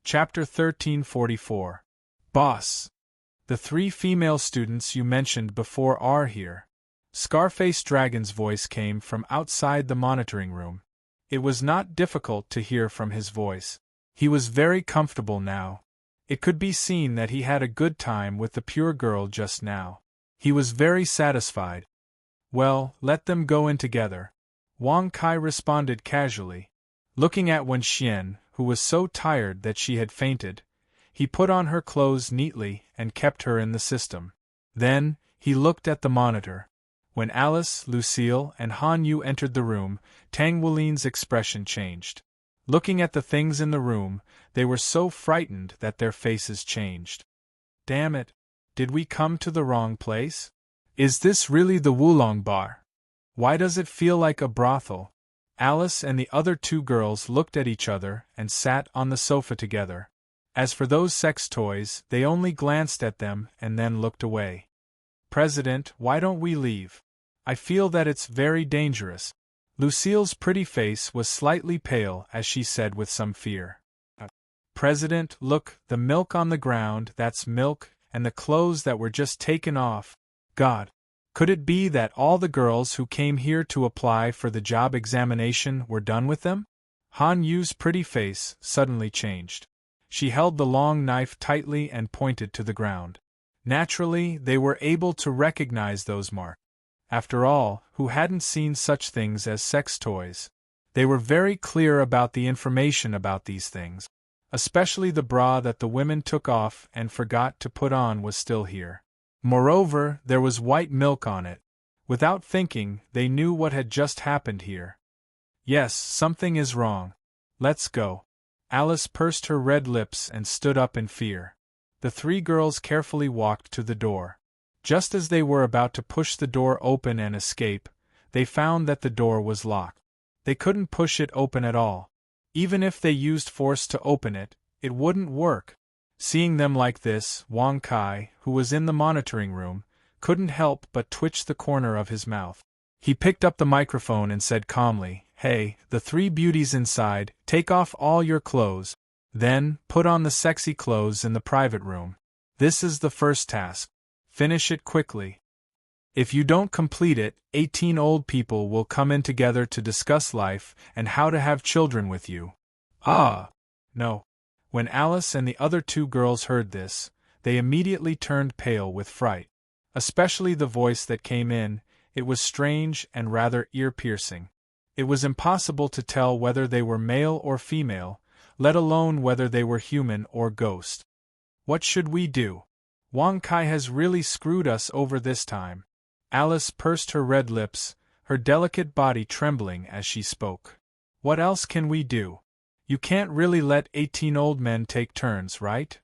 Chapter 1344. Boss. The 3 female students you mentioned before are here. Scarface Dragon's voice came from outside the monitoring room. It was not difficult to hear from his voice. He was very comfortable now. It could be seen that he had a good time with the pure girl just now. He was very satisfied. Well, let them go in together. Wang Kai responded casually. Looking at Wen Xian, who was so tired that she had fainted, he put on her clothes neatly and kept her in the system. Then, he looked at the monitor. When Alice, Lucille, and Han Yu entered the room, Tang Wulin's expression changed. Looking at the things in the room, they were so frightened that their faces changed. Damn it! Did we come to the wrong place? Is this really the Wulong bar? Why does it feel like a brothel? Alice and the other 2 girls looked at each other and sat on the sofa together. As for those sex toys, they only glanced at them and then looked away. President, why don't we leave? I feel that it's very dangerous. Lucille's pretty face was slightly pale as she said with some fear. President, look, the milk on the ground, that's milk, and the clothes that were just taken off. God! Could it be that all the girls who came here to apply for the job examination were done with them? Han Yu's pretty face suddenly changed. She held the long knife tightly and pointed to the ground. Naturally, they were able to recognize those marks. After all, who hadn't seen such things as sex toys? They were very clear about the information about these things. Especially the bra that the women took off and forgot to put on was still here. Moreover, there was white milk on it. Without thinking, they knew what had just happened here. Yes, something is wrong. Let's go. Alice pursed her red lips and stood up in fear. The 3 girls carefully walked to the door. Just as they were about to push the door open and escape, they found that the door was locked. They couldn't push it open at all. Even if they used force to open it, it wouldn't work. Seeing them like this, Wang Kai, who was in the monitoring room, couldn't help but twitch the corner of his mouth. He picked up the microphone and said calmly, "Hey, the 3 beauties inside, take off all your clothes. Then, put on the sexy clothes in the private room. This is the first task. Finish it quickly. If you don't complete it, 18 old people will come in together to discuss life and how to have children with you." Ah! No. When Alice and the other 2 girls heard this, they immediately turned pale with fright. Especially the voice that came in, it was strange and rather ear-piercing. It was impossible to tell whether they were male or female, let alone whether they were human or ghost. What should we do? Wang Kai has really screwed us over this time. Alice pursed her red lips, her delicate body trembling as she spoke. What else can we do? You can't really let 18 old men take turns, right?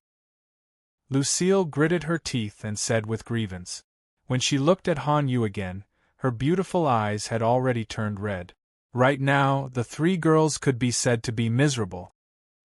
Lucille gritted her teeth and said with grievance. When she looked at Han Yu again, her beautiful eyes had already turned red. Right now, the 3 girls could be said to be miserable.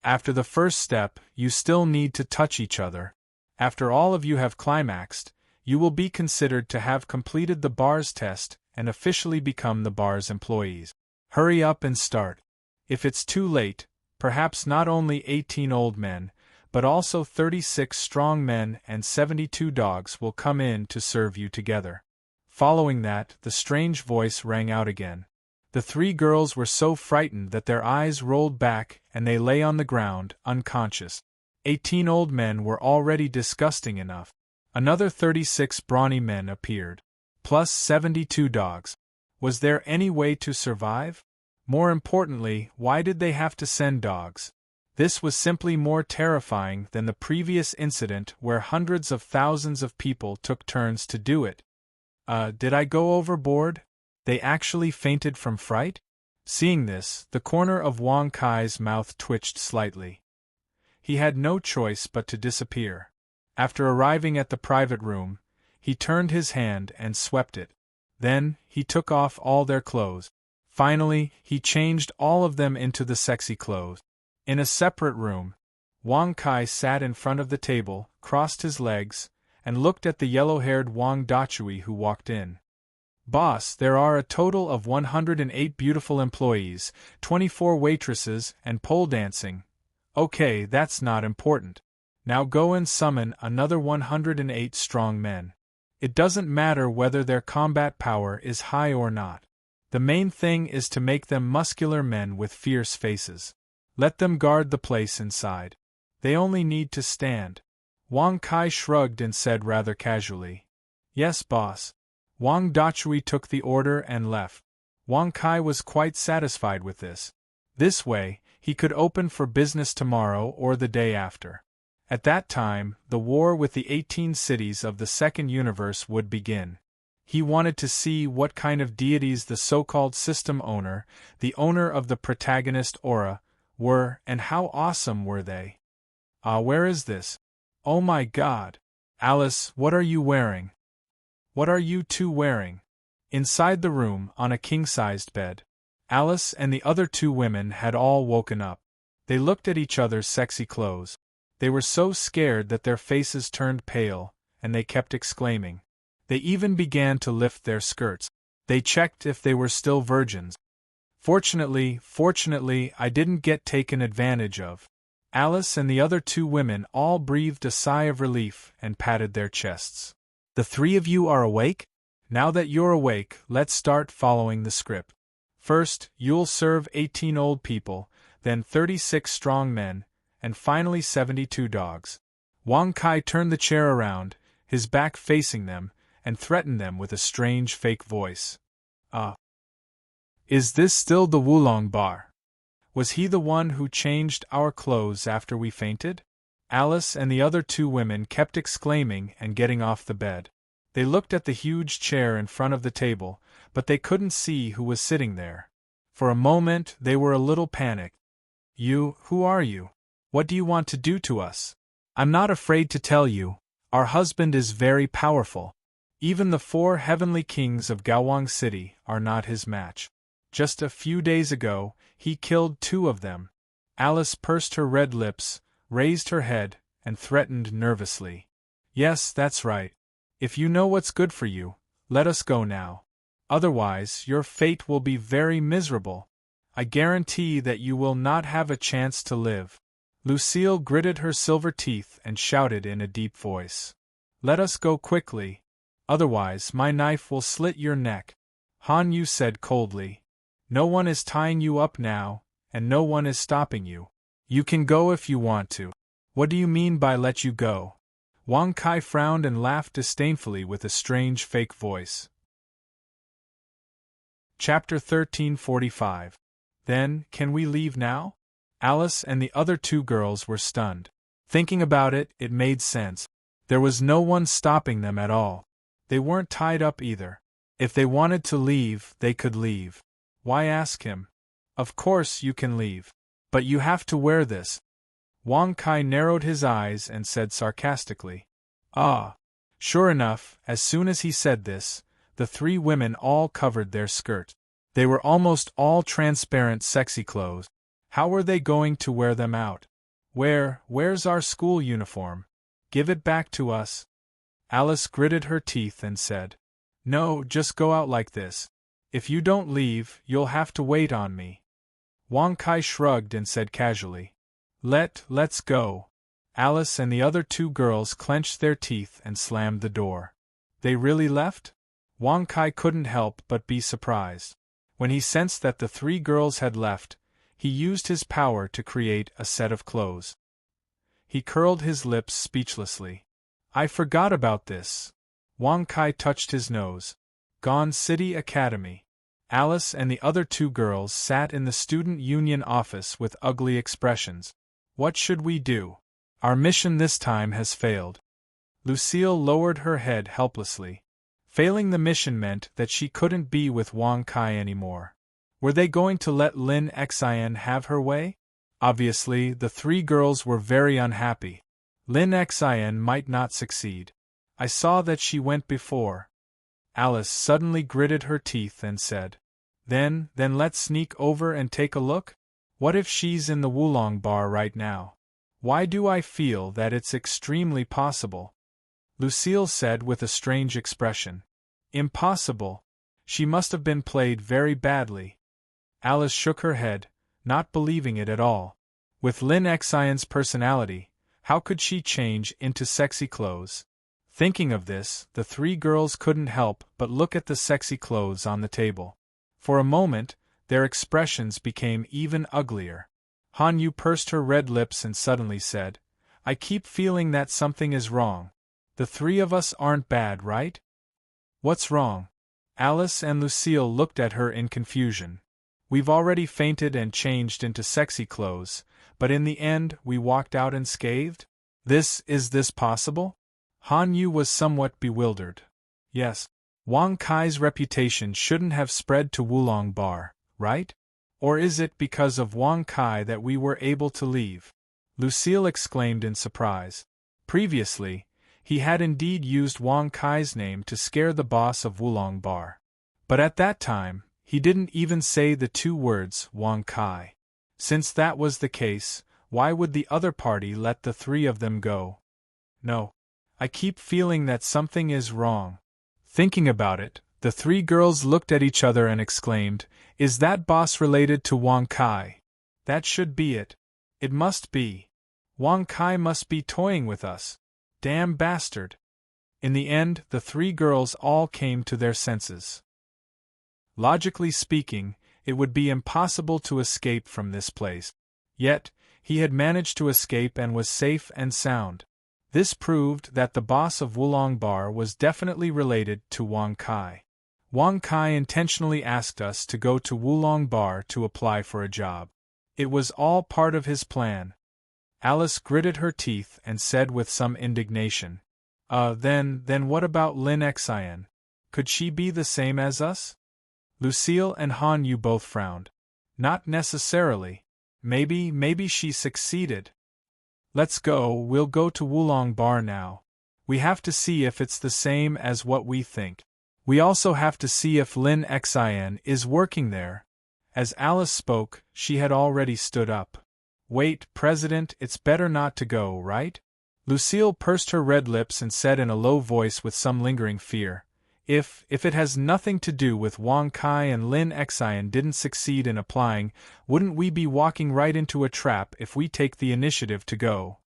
After the first step, you still need to touch each other. After all of you have climaxed, you will be considered to have completed the bar's test and officially become the bar's employees. Hurry up and start. If it's too late, perhaps not only 18 old men, but also 36 strong men and 72 dogs will come in to serve you together. Following that, the strange voice rang out again. The 3 girls were so frightened that their eyes rolled back and they lay on the ground, unconscious. 18 old men were already disgusting enough. Another 36 brawny men appeared. Plus 72 dogs. Was there any way to survive? More importantly, why did they have to send dogs? This was simply more terrifying than the previous incident where hundreds of thousands of people took turns to do it. Did I go overboard? They actually fainted from fright? Seeing this, the corner of Wang Kai's mouth twitched slightly. He had no choice but to disappear. After arriving at the private room, he turned his hand and swept it. Then, he took off all their clothes. Finally, he changed all of them into the sexy clothes. In a separate room, Wang Kai sat in front of the table, crossed his legs, and looked at the yellow-haired Wang Dachui who walked in. "Boss, there are a total of 108 beautiful employees, 24 waitresses, and pole dancing. Okay, that's not important. Now go and summon another 108 strong men. It doesn't matter whether their combat power is high or not. The main thing is to make them muscular men with fierce faces. Let them guard the place inside. They only need to stand. Wang Kai shrugged and said rather casually, "Yes, boss." Wang Dachui took the order and left. Wang Kai was quite satisfied with this. This way, he could open for business tomorrow or the day after. At that time, the war with the 18 cities of the second universe would begin. He wanted to see what kind of deities the so-called system owner, the owner of the protagonist aura, were, and how awesome were they. Ah, where is this? Oh my God! Alice, what are you wearing? What are you two wearing? Inside the room, on a king-sized bed, Alice and the other two women had all woken up. They looked at each other's sexy clothes. They were so scared that their faces turned pale, and they kept exclaiming. They even began to lift their skirts. They checked if they were still virgins. Fortunately, I didn't get taken advantage of. Alice and the other two women all breathed a sigh of relief and patted their chests. The three of you are awake? Now that you're awake, let's start following the script. First, you'll serve 18 old people, then 36 strong men, and finally 72 dogs. Wang Kai turned the chair around, his back facing them, and threatened them with a strange fake voice. Is this still the Wulong Bar? Was he the one who changed our clothes after we fainted? Alice and the other two women kept exclaiming and getting off the bed. They looked at the huge chair in front of the table, but they couldn't see who was sitting there. For a moment they were a little panicked. Who are you? What do you want to do to us? I'm not afraid to tell you, our husband is very powerful. Even the 4 heavenly kings of Gawang City are not his match. Just a few days ago, he killed 2 of them. Alice pursed her red lips, raised her head, and threatened nervously. Yes, that's right. If you know what's good for you, let us go now. Otherwise, your fate will be very miserable. I guarantee that you will not have a chance to live. Lucille gritted her silver teeth and shouted in a deep voice. Let us go quickly. Otherwise, my knife will slit your neck. Han Yu said coldly. No one is tying you up now, and no one is stopping you. You can go if you want to. What do you mean by let you go? Wang Kai frowned and laughed disdainfully with a strange fake voice. Chapter 1345. Then, can we leave now? Alice and the other 2 girls were stunned. Thinking about it, it made sense. There was no one stopping them at all. They weren't tied up either. If they wanted to leave, they could leave. Why ask him? Of course you can leave. But you have to wear this. Wang Kai narrowed his eyes and said sarcastically. Ah. Sure enough, as soon as he said this, the 3 women all covered their skirt. They were almost all transparent sexy clothes. How were they going to wear them out? Where's our school uniform? Give it back to us. Alice gritted her teeth and said. No, just go out like this. If you don't leave, you'll have to wait on me. Wang Kai shrugged and said casually. Let's go. Alice and the other 2 girls clenched their teeth and slammed the door. They really left? Wang Kai couldn't help but be surprised. When he sensed that the 3 girls had left, he used his power to create a set of clothes. He curled his lips speechlessly. I forgot about this. Wang Kai touched his nose. Gone City Academy. Alice and the other 2 girls sat in the student union office with ugly expressions. What should we do? Our mission this time has failed. Lucille lowered her head helplessly. Failing the mission meant that she couldn't be with Wang Kai anymore. Were they going to let Lin Xian have her way? Obviously, the 3 girls were very unhappy. Lin Xian might not succeed. I saw that she went before. Alice suddenly gritted her teeth and said. Then let's sneak over and take a look? What if she's in the Wulong Bar right now? Why do I feel that it's extremely possible? Lucille said with a strange expression. Impossible. She must have been played very badly. Alice shook her head, not believing it at all. With Lin Xian's personality, how could she change into sexy clothes? Thinking of this, the three girls couldn't help but look at the sexy clothes on the table. For a moment, their expressions became even uglier. Han Yu pursed her red lips and suddenly said, "I keep feeling that something is wrong. The three of us aren't bad, right?" "What's wrong?" Alice and Lucille looked at her in confusion. "We've already fainted and changed into sexy clothes, but in the end we walked out unscathed? Is this possible?" Han Yu was somewhat bewildered. "Yes. Wang Kai's reputation shouldn't have spread to Wulong Bar, right? Or is it because of Wang Kai that we were able to leave?" Lucille exclaimed in surprise. Previously, he had indeed used Wang Kai's name to scare the boss of Wulong Bar. But at that time, he didn't even say the two words Wang Kai. Since that was the case, why would the other party let the three of them go? "No. I keep feeling that something is wrong." Thinking about it, the three girls looked at each other and exclaimed, "Is that boss related to Wang Kai? That should be it. It must be. Wang Kai must be toying with us. Damn bastard." In the end, the three girls all came to their senses. Logically speaking, it would be impossible to escape from this place. Yet, he had managed to escape and was safe and sound. This proved that the boss of Wulong Bar was definitely related to Wang Kai. Wang Kai intentionally asked us to go to Wulong Bar to apply for a job. It was all part of his plan. Alice gritted her teeth and said with some indignation, Then what about Lin Xian? Could she be the same as us?" Lucille and Han Yu both frowned. "Not necessarily. Maybe she succeeded." "Let's go, we'll go to Wulong Bar now. We have to see if it's the same as what we think. We also have to see if Lin Xian is working there." As Alice spoke, she had already stood up. "Wait, President, it's better not to go, right?" Lucille pursed her red lips and said in a low voice with some lingering fear, If it has nothing to do with Wang Kai and Lin Xian didn't succeed in applying, wouldn't we be walking right into a trap if we take the initiative to go?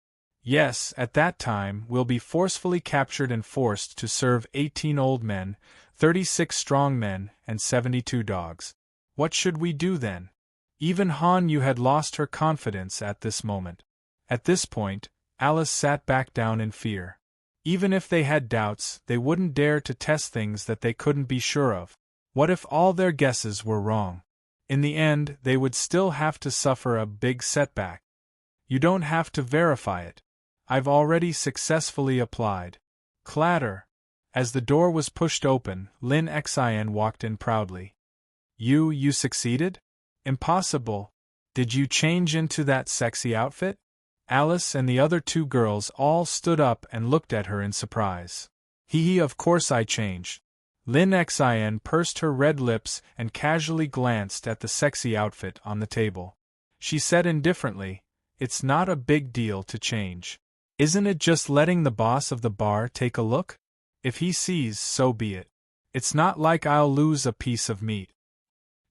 Yes, at that time, we'll be forcefully captured and forced to serve 18 old men, 36 strong men, and 72 dogs. What should we do then? Even Han Yu had lost her confidence at this moment. At this point, Alice sat back down in fear. Even if they had doubts, they wouldn't dare to test things that they couldn't be sure of. What if all their guesses were wrong? In the end, they would still have to suffer a big setback. "You don't have to verify it. I've already successfully applied." Clatter! As the door was pushed open, Lin Xian walked in proudly. You succeeded? Impossible. Did you change into that sexy outfit?" Alice and the other two girls all stood up and looked at her in surprise. Of course I changed." Lin Xian pursed her red lips and casually glanced at the sexy outfit on the table. She said indifferently, "It's not a big deal to change. Isn't it just letting the boss of the bar take a look? If he sees, so be it. It's not like I'll lose a piece of meat."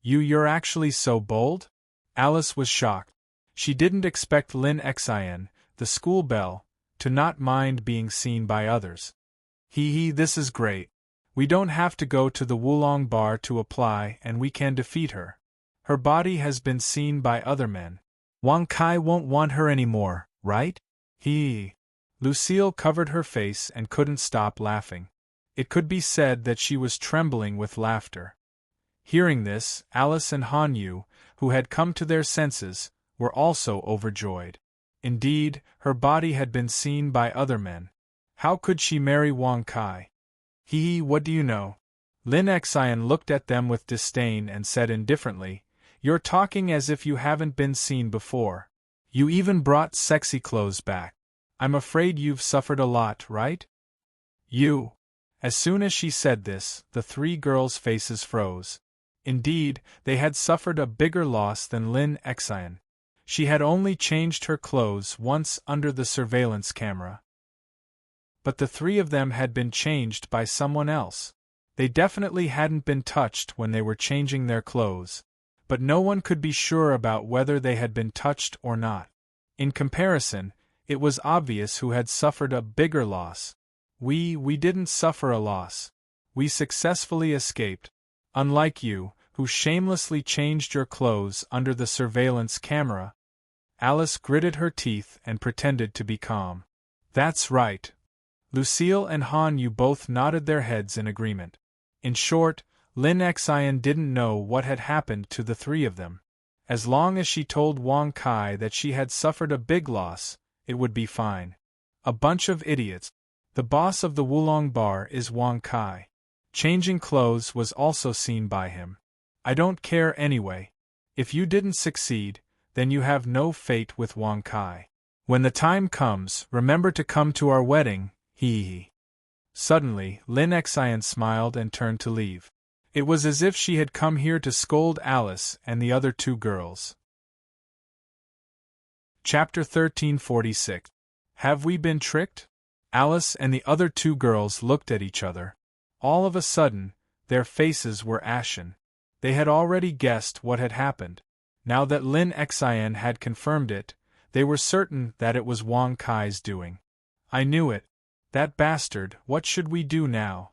You're actually so bold?" Alice was shocked. She didn't expect Lin Xian, the school belle, to not mind being seen by others. This is great. We don't have to go to the Wulong Bar to apply and we can defeat her. Her body has been seen by other men. Wang Kai won't want her anymore, right? Lucille covered her face and couldn't stop laughing. It could be said that she was trembling with laughter. Hearing this, Alice and Han Yu, who had come to their senses, were also overjoyed. Indeed, her body had been seen by other men. How could she marry Wang Kai? What do you know? Lin Xian looked at them with disdain and said indifferently, "You're talking as if you haven't been seen before. You even brought sexy clothes back. I'm afraid you've suffered a lot, right?" As soon as she said this, the three girls' faces froze. Indeed, they had suffered a bigger loss than Lin Xian. She had only changed her clothes once under the surveillance camera. But the three of them had been changed by someone else. They definitely hadn't been touched when they were changing their clothes, but no one could be sure about whether they had been touched or not. In comparison, it was obvious who had suffered a bigger loss. We didn't suffer a loss. We successfully escaped. Unlike you, who shamelessly changed your clothes under the surveillance camera. Alice gritted her teeth and pretended to be calm. That's right. Lucille and Han Yu both nodded their heads in agreement. In short, Lin Xian didn't know what had happened to the three of them. As long as she told Wang Kai that she had suffered a big loss, it would be fine. A bunch of idiots. The boss of the Wulong Bar is Wang Kai. Changing clothes was also seen by him. I don't care anyway. If you didn't succeed, then you have no fate with Wang Kai. When the time comes, remember to come to our wedding, hee. Suddenly, Lin Xian smiled and turned to leave. It was as if she had come here to scold Alice and the other two girls. Chapter 1346. Have we been tricked? Alice and the other two girls looked at each other. All of a sudden, their faces were ashen. They had already guessed what had happened. Now that Lin Xian had confirmed it, they were certain that it was Wang Kai's doing. I knew it. That bastard, what should we do now?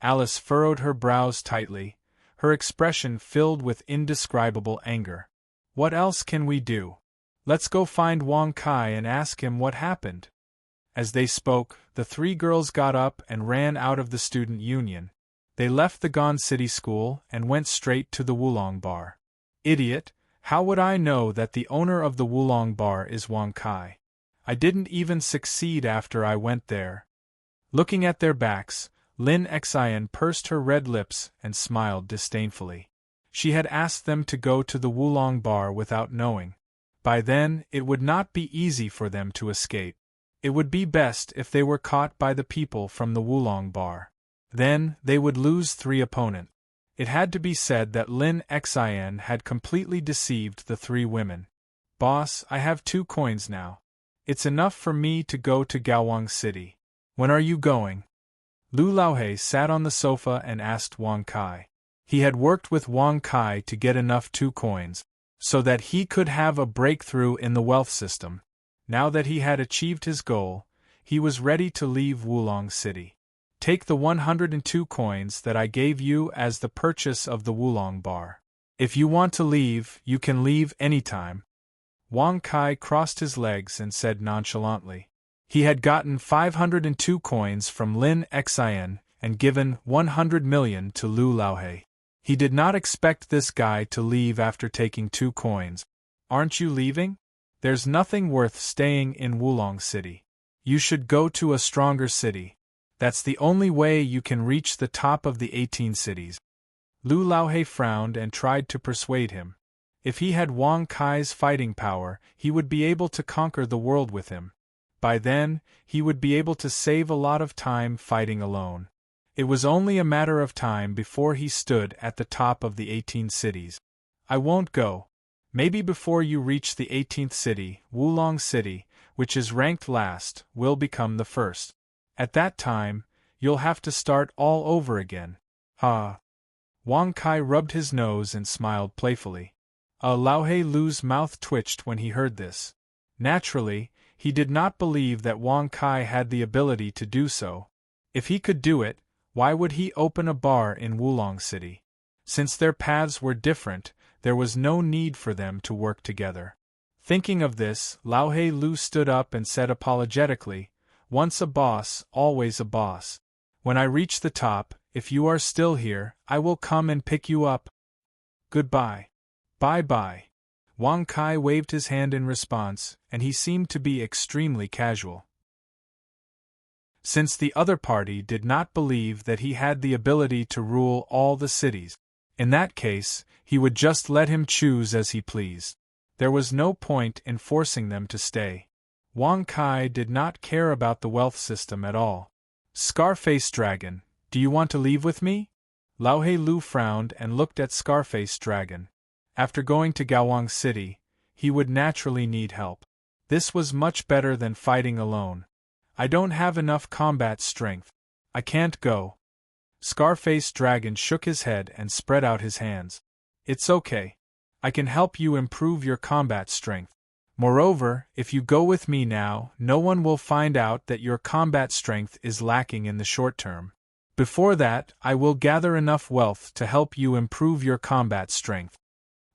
Alice furrowed her brows tightly, her expression filled with indescribable anger. What else can we do? Let's go find Wang Kai and ask him what happened. As they spoke, the three girls got up and ran out of the student union. They left the Gone City School and went straight to the Wulong Bar. Idiot, how would I know that the owner of the Wulong Bar is Wang Kai? I didn't even succeed after I went there. Looking at their backs, Lin Xian pursed her red lips and smiled disdainfully. She had asked them to go to the Wulong Bar without knowing. By then, it would not be easy for them to escape. It would be best if they were caught by the people from the Wulong Bar. Then, they would lose three opponents. It had to be said that Lin Xian had completely deceived the three women. Boss, I have 2 coins now. It's enough for me to go to Gaowang City. When are you going? Lu Laohe sat on the sofa and asked Wang Kai. He had worked with Wang Kai to get enough 2 coins, so that he could have a breakthrough in the wealth system. Now that he had achieved his goal, he was ready to leave Wulong City. Take the 102 coins that I gave you as the purchase of the Wulong Bar. If you want to leave, you can leave anytime. Wang Kai crossed his legs and said nonchalantly. He had gotten 502 coins from Lin Xian and given 100 million to Lu Laohe. He did not expect this guy to leave after taking 2 coins. Aren't you leaving? There's nothing worth staying in Wulong City. You should go to a stronger city. That's the only way you can reach the top of the 18 cities. Lu Laohe frowned and tried to persuade him. If he had Wang Kai's fighting power, he would be able to conquer the world with him. By then, he would be able to save a lot of time fighting alone. It was only a matter of time before he stood at the top of the 18 cities. I won't go. Maybe before you reach the 18th city, Wulong City, which is ranked last, will become the first. At that time, you'll have to start all over again. Ha! Wang Kai rubbed his nose and smiled playfully. Laohe Lu's mouth twitched when he heard this. Naturally, he did not believe that Wang Kai had the ability to do so. If he could do it, why would he open a bar in Wulong City? Since their paths were different, there was no need for them to work together. Thinking of this, Laohe Lu stood up and said apologetically, "Once a boss, always a boss. When I reach the top, if you are still here, I will come and pick you up. Goodbye." "Bye-bye." Wang Kai waved his hand in response, and he seemed to be extremely casual. Since the other party did not believe that he had the ability to rule all the cities, in that case, he would just let him choose as he pleased. There was no point in forcing them to stay. Wang Kai did not care about the wealth system at all. "Scarface Dragon, do you want to leave with me?" Laohe Lu frowned and looked at Scarface Dragon. After going to Gaowang City, he would naturally need help. This was much better than fighting alone. "I don't have enough combat strength. I can't go." Scarface Dragon shook his head and spread out his hands. "It's okay. I can help you improve your combat strength. Moreover, if you go with me now, no one will find out that your combat strength is lacking in the short term. Before that, I will gather enough wealth to help you improve your combat strength,"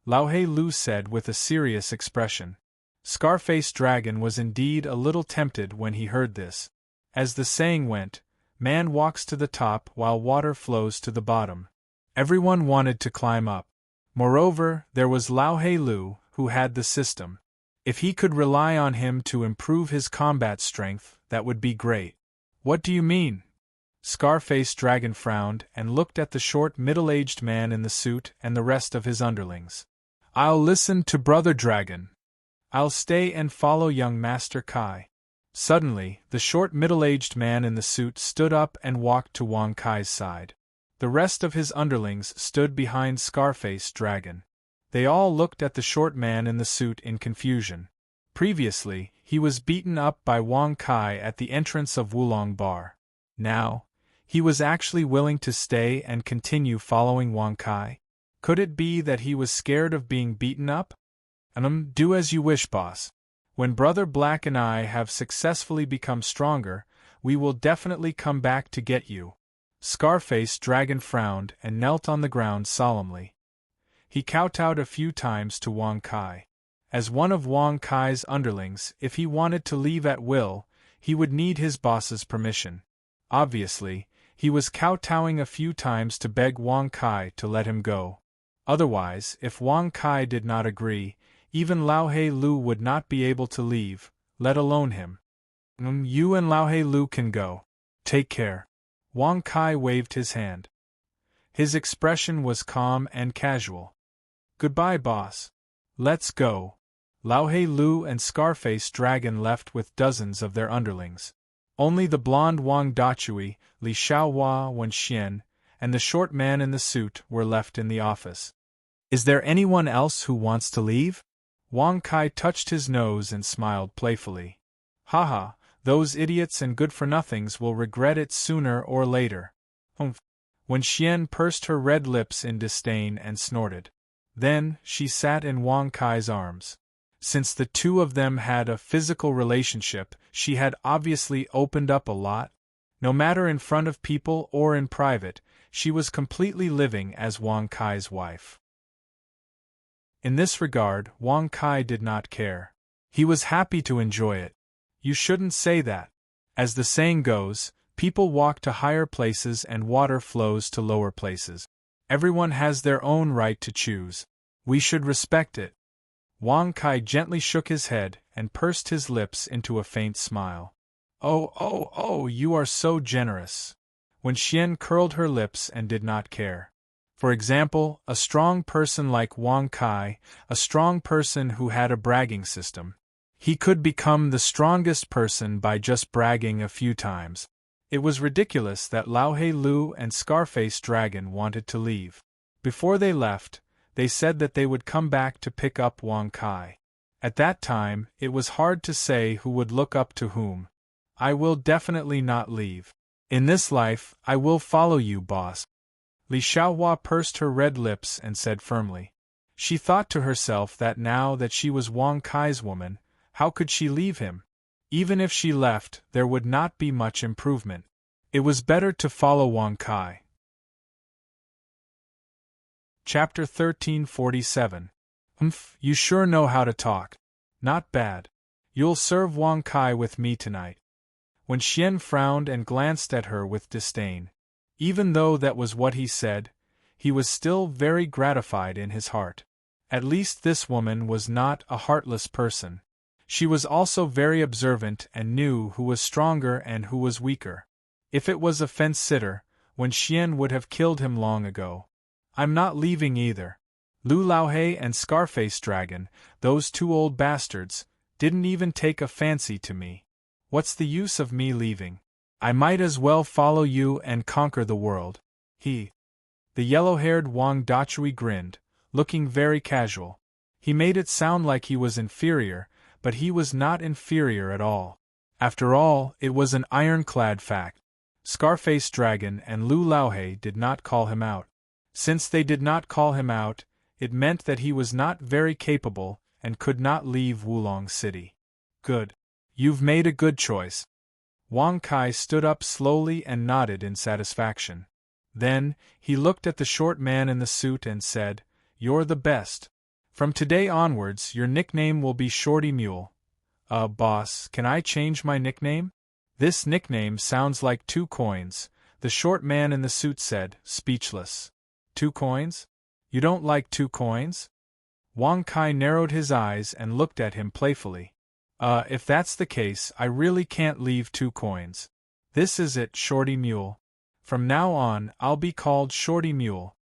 Lao He Lu said with a serious expression. Scarface Dragon was indeed a little tempted when he heard this. As the saying went, man walks to the top while water flows to the bottom. Everyone wanted to climb up. Moreover, there was Lao He Lu, who had the system. If he could rely on him to improve his combat strength, that would be great. "What do you mean?" Scarface Dragon frowned and looked at the short middle-aged man in the suit and the rest of his underlings. "I'll listen to Brother Dragon. I'll stay and follow young Master Kai." Suddenly, the short middle-aged man in the suit stood up and walked to Wang Kai's side. The rest of his underlings stood behind Scarface Dragon. They all looked at the short man in the suit in confusion. Previously, he was beaten up by Wang Kai at the entrance of Wulong Bar. Now, he was actually willing to stay and continue following Wang Kai? Could it be that he was scared of being beaten up? Do as you wish, boss. When Brother Black and I have successfully become stronger, we will definitely come back to get you. Scarface Dragon frowned and knelt on the ground solemnly. He kowtowed a few times to Wang Kai. As one of Wang Kai's underlings, if he wanted to leave at will, he would need his boss's permission. Obviously, he was kowtowing a few times to beg Wang Kai to let him go. Otherwise, if Wang Kai did not agree, even Lao He Lu would not be able to leave, let alone him. You and Lao He Lu can go. Take care." Wang Kai waved his hand. His expression was calm and casual. "Goodbye, boss. Let's go." Lao He Lu and Scarface Dragon left with dozens of their underlings. Only the blonde Wang Dachui, Li Xiaohua Wen Xian, and the short man in the suit were left in the office. "Is there anyone else who wants to leave?" Wang Kai touched his nose and smiled playfully. "Haha, those idiots and good-for-nothings will regret it sooner or later." Humph. Wen Xian pursed her red lips in disdain and snorted. Then, she sat in Wang Kai's arms. Since the two of them had a physical relationship, she had obviously opened up a lot. No matter in front of people or in private, she was completely living as Wang Kai's wife. In this regard, Wang Kai did not care. He was happy to enjoy it. You shouldn't say that. As the saying goes, people walk to higher places and water flows to lower places. Everyone has their own right to choose. We should respect it. Wang Kai gently shook his head and pursed his lips into a faint smile. Oh, you are so generous." Wen Xian curled her lips and did not care. For example, a strong person like Wang Kai, a strong person who had a bragging system. He could become the strongest person by just bragging a few times. It was ridiculous that Lao He Lu and Scarface Dragon wanted to leave. Before they left, they said that they would come back to pick up Wang Kai. At that time, it was hard to say who would look up to whom. "I will definitely not leave. In this life, I will follow you, boss." Li Xiaohua pursed her red lips and said firmly. She thought to herself that now that she was Wang Kai's woman, how could she leave him? Even if she left, there would not be much improvement. It was better to follow Wang Kai. Chapter 1347. You sure know how to talk. Not bad. You'll serve Wang Kai with me tonight. Wen Xian frowned and glanced at her with disdain. Even though that was what he said, he was still very gratified in his heart. At least this woman was not a heartless person. She was also very observant and knew who was stronger and who was weaker. If it was a fence-sitter, Wen Xian would have killed him long ago. "I'm not leaving either. Lu Laohe and Scarface Dragon, those two old bastards, didn't even take a fancy to me. What's the use of me leaving? I might as well follow you and conquer the world." The yellow-haired Wang Dachui grinned, looking very casual. He made it sound like he was inferior, but he was not inferior at all. After all, it was an ironclad fact. Scarface Dragon and Lu Laohe did not call him out. Since they did not call him out, it meant that he was not very capable, and could not leave Wulong City. Good. You've made a good choice. Wang Kai stood up slowly and nodded in satisfaction. Then, he looked at the short man in the suit and said, "You're the best. From today onwards, your nickname will be Shorty Mule." Boss, can I change my nickname?" "This nickname sounds like 2 coins, the short man in the suit said, speechless. 2 coins? You don't like 2 coins? Wang Kai narrowed his eyes and looked at him playfully. If that's the case, I really can't leave 2 coins. This is it, Shorty Mule. From now on, I'll be called Shorty Mule,"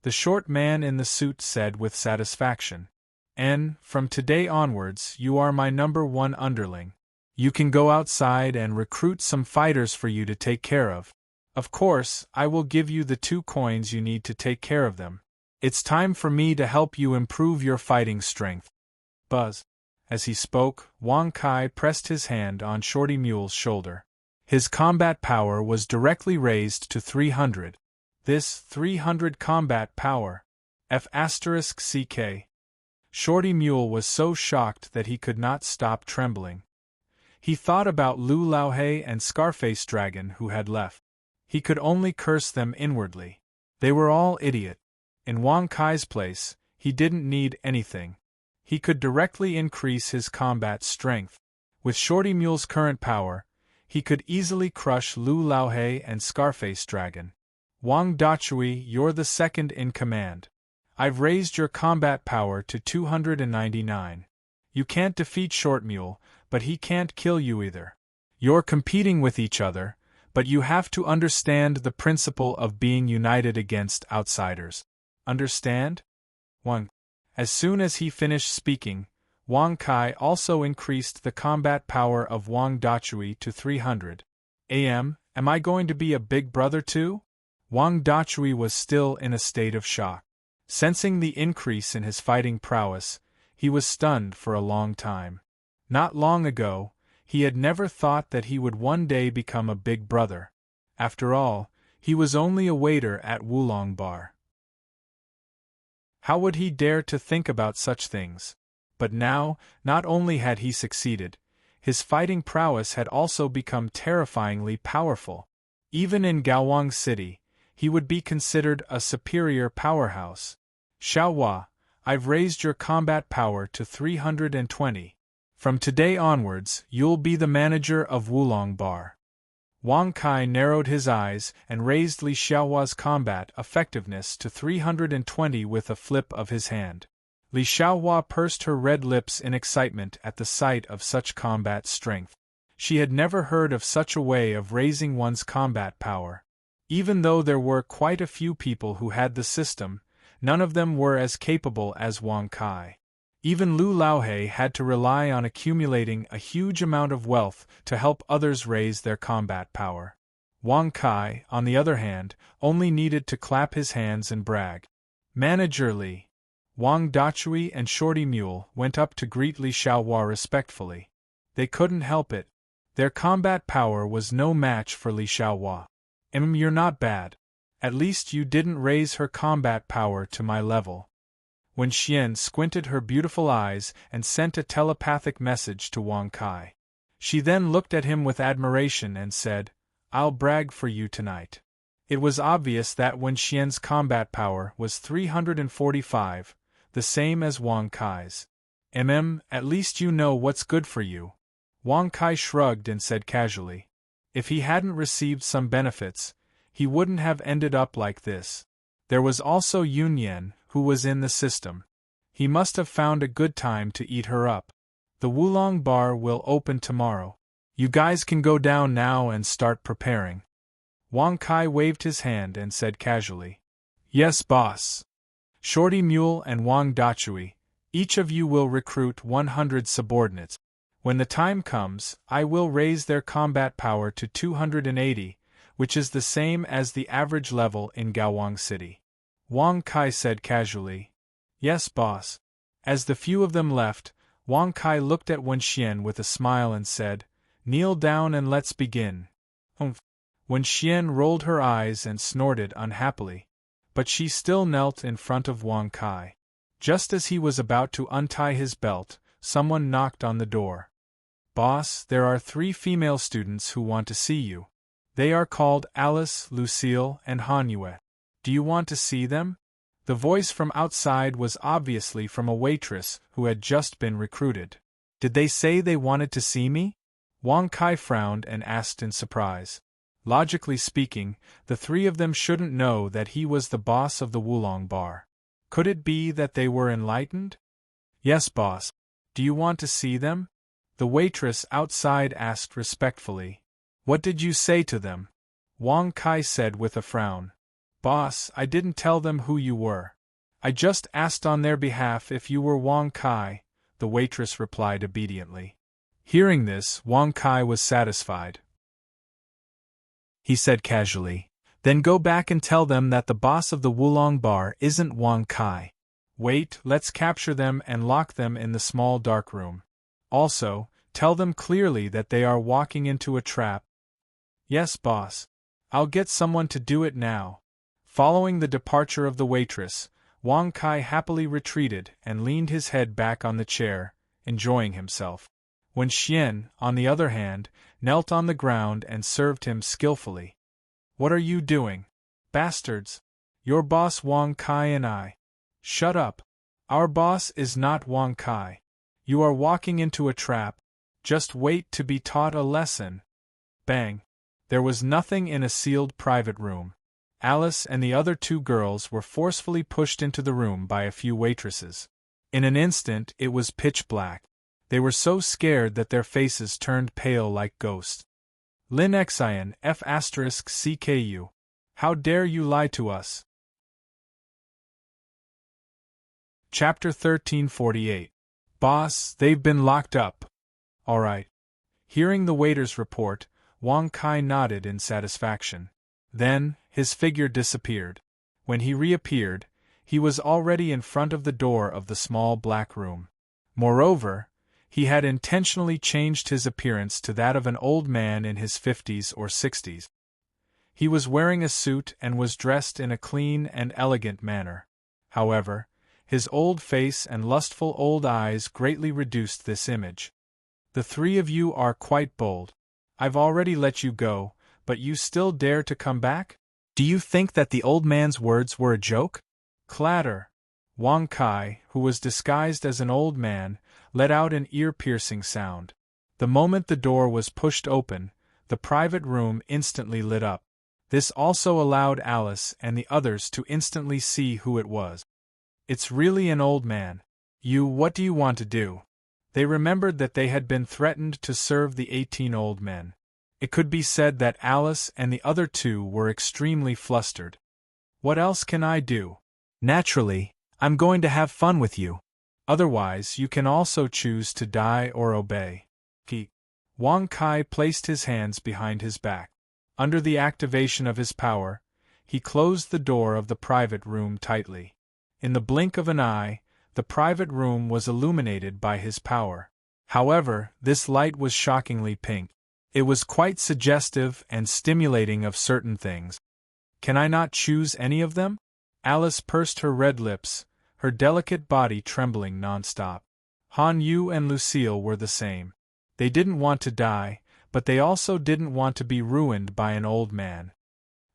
the short man in the suit said with satisfaction. "And, from today onwards, you are my #1 underling. You can go outside and recruit some fighters for you to take care of. Of course, I will give you the 2 coins you need to take care of them. It's time for me to help you improve your fighting strength." Buzz. As he spoke, Wang Kai pressed his hand on Shorty Mule's shoulder. His combat power was directly raised to 300. This 300 combat power. F***CK. Shorty Mule was so shocked that he could not stop trembling. He thought about Lu Laohe and Scarface Dragon who had left. He could only curse them inwardly. They were all idiot. In Wang Kai's place, he didn't need anything. He could directly increase his combat strength. With Shorty Mule's current power, he could easily crush Lu Laohe and Scarface Dragon. "Wang Dachui, you're the second in command. I've raised your combat power to 299. You can't defeat Short Mule, but he can't kill you either. You're competing with each other, but you have to understand the principle of being united against outsiders. Understand?" Wang. As soon as he finished speaking, Wang Kai also increased the combat power of Wang Dachui to 300. Am I going to be a big brother too? Wang Dachui was still in a state of shock. Sensing the increase in his fighting prowess, he was stunned for a long time. Not long ago, he had never thought that he would one day become a big brother. After all, he was only a waiter at Wulong Bar. How would he dare to think about such things? But now, not only had he succeeded, his fighting prowess had also become terrifyingly powerful. Even in Gowong City, he would be considered a superior powerhouse. "Xiaohua, I've raised your combat power to 320. From today onwards, you'll be the manager of Wulong Bar." Wang Kai narrowed his eyes and raised Li Xiaohua's combat effectiveness to 320 with a flip of his hand. Li Xiaohua pursed her red lips in excitement at the sight of such combat strength. She had never heard of such a way of raising one's combat power. Even though there were quite a few people who had the system, none of them were as capable as Wang Kai. Even Lu Laohe had to rely on accumulating a huge amount of wealth to help others raise their combat power. Wang Kai, on the other hand, only needed to clap his hands and brag. "Manager Li." Wang Dachui and Shorty Mule went up to greet Li Xiaohua respectfully. They couldn't help it. Their combat power was no match for Li Xiaohua. You're not bad. At least you didn't raise her combat power to my level." Wen Xian squinted her beautiful eyes and sent a telepathic message to Wang Kai. She then looked at him with admiration and said, "I'll brag for you tonight." It was obvious that Wen Xian's combat power was 345, the same as Wang Kai's. At least you know what's good for you." Wang Kai shrugged and said casually. If he hadn't received some benefits, he wouldn't have ended up like this. There was also Yun Yan, who was in the system. He must have found a good time to eat her up. "The Wulong Bar will open tomorrow. You guys can go down now and start preparing." Wang Kai waved his hand and said casually, "Yes, boss." "Shorty Mule and Wang Dachui, each of you will recruit 100 subordinates. When the time comes, I will raise their combat power to 280, which is the same as the average level in Gowong City." Wang Kai said casually, "Yes, boss." As the few of them left, Wang Kai looked at Wen Xian with a smile and said, "Kneel down and let's begin." Wen Xian rolled her eyes and snorted unhappily. But she still knelt in front of Wang Kai. Just as he was about to untie his belt, someone knocked on the door. "Boss, there are 3 female students who want to see you. They are called Alice, Lucille, and Hanue. Do you want to see them?" The voice from outside was obviously from a waitress who had just been recruited. "Did they say they wanted to see me?" Wang Kai frowned and asked in surprise. Logically speaking, the 3 of them shouldn't know that he was the boss of the Wulong bar. Could it be that they were enlightened? "Yes, boss. Do you want to see them?" The waitress outside asked respectfully. "What did you say to them?" Wang Kai said with a frown. "Boss, I didn't tell them who you were. I just asked on their behalf if you were Wang Kai," the waitress replied obediently. Hearing this, Wang Kai was satisfied. He said casually, "Then go back and tell them that the boss of the Wulong bar isn't Wang Kai. Wait, let's capture them and lock them in the small dark room. Also, tell them clearly that they are walking into a trap." "Yes, boss. I'll get someone to do it now." Following the departure of the waitress, Wang Kai happily retreated and leaned his head back on the chair, enjoying himself. When Xian, on the other hand, knelt on the ground and served him skillfully. "What are you doing? Bastards! Your boss Wang Kai and I." "Shut up. Our boss is not Wang Kai. You are walking into a trap. Just wait to be taught a lesson." Bang! There was nothing in a sealed private room. Alice and the other 2 girls were forcefully pushed into the room by a few waitresses. In an instant it was pitch black. They were so scared that their faces turned pale like ghosts. "Lin Xian F***CKU. How dare you lie to us?" Chapter 1348. "Boss, they've been locked up." "All right." Hearing the waiter's report, Wang Kai nodded in satisfaction. Then, his figure disappeared. When he reappeared, he was already in front of the door of the small black room. Moreover, he had intentionally changed his appearance to that of an old man in his 50s or 60s. He was wearing a suit and was dressed in a clean and elegant manner. However, his old face and lustful old eyes greatly reduced this image. "The 3 of you are quite bold. I've already let you go, but you still dare to come back? Do you think that the old man's words were a joke?" Clatter! Wang Kai, who was disguised as an old man, let out an ear-piercing sound. The moment the door was pushed open, the private room instantly lit up. This also allowed Alice and the others to instantly see who it was. "It's really an old man. What do you want to do?" They remembered that they had been threatened to serve the 18 old men. It could be said that Alice and the other 2 were extremely flustered. "What else can I do?" "Naturally, I'm going to have fun with you. Otherwise, you can also choose to die or obey." Wang Kai placed his hands behind his back. Under the activation of his power, he closed the door of the private room tightly. In the blink of an eye, the private room was illuminated by his power. However, this light was shockingly pink. It was quite suggestive and stimulating of certain things. "Can I not choose any of them?" Alice pursed her red lips, her delicate body trembling non-stop. Han Yu and Lucille were the same. They didn't want to die, but they also didn't want to be ruined by an old man.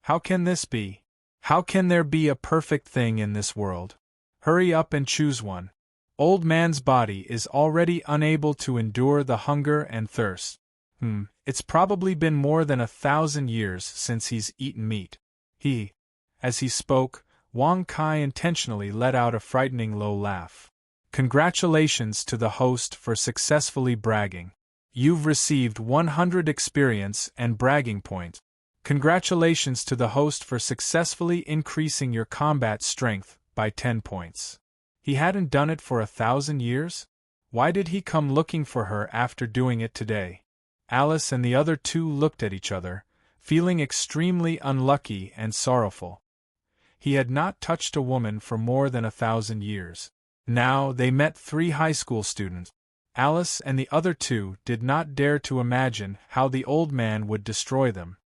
How can this be? How can there be a perfect thing in this world? Hurry up and choose one. Old man's body is already unable to endure the hunger and thirst. It's probably been more than 1,000 years since he's eaten meat. As he spoke, Wang Kai intentionally let out a frightening low laugh. "Congratulations to the host for successfully bragging. You've received 100 experience and bragging points. Congratulations to the host for successfully increasing your combat strength by 10 points. He hadn't done it for 1,000 years? Why did he come looking for her after doing it today?" Alice and the other 2 looked at each other, feeling extremely unlucky and sorrowful. He had not touched a woman for more than 1,000 years. Now they met 3 high school students. Alice and the other 2 did not dare to imagine how the old man would destroy them.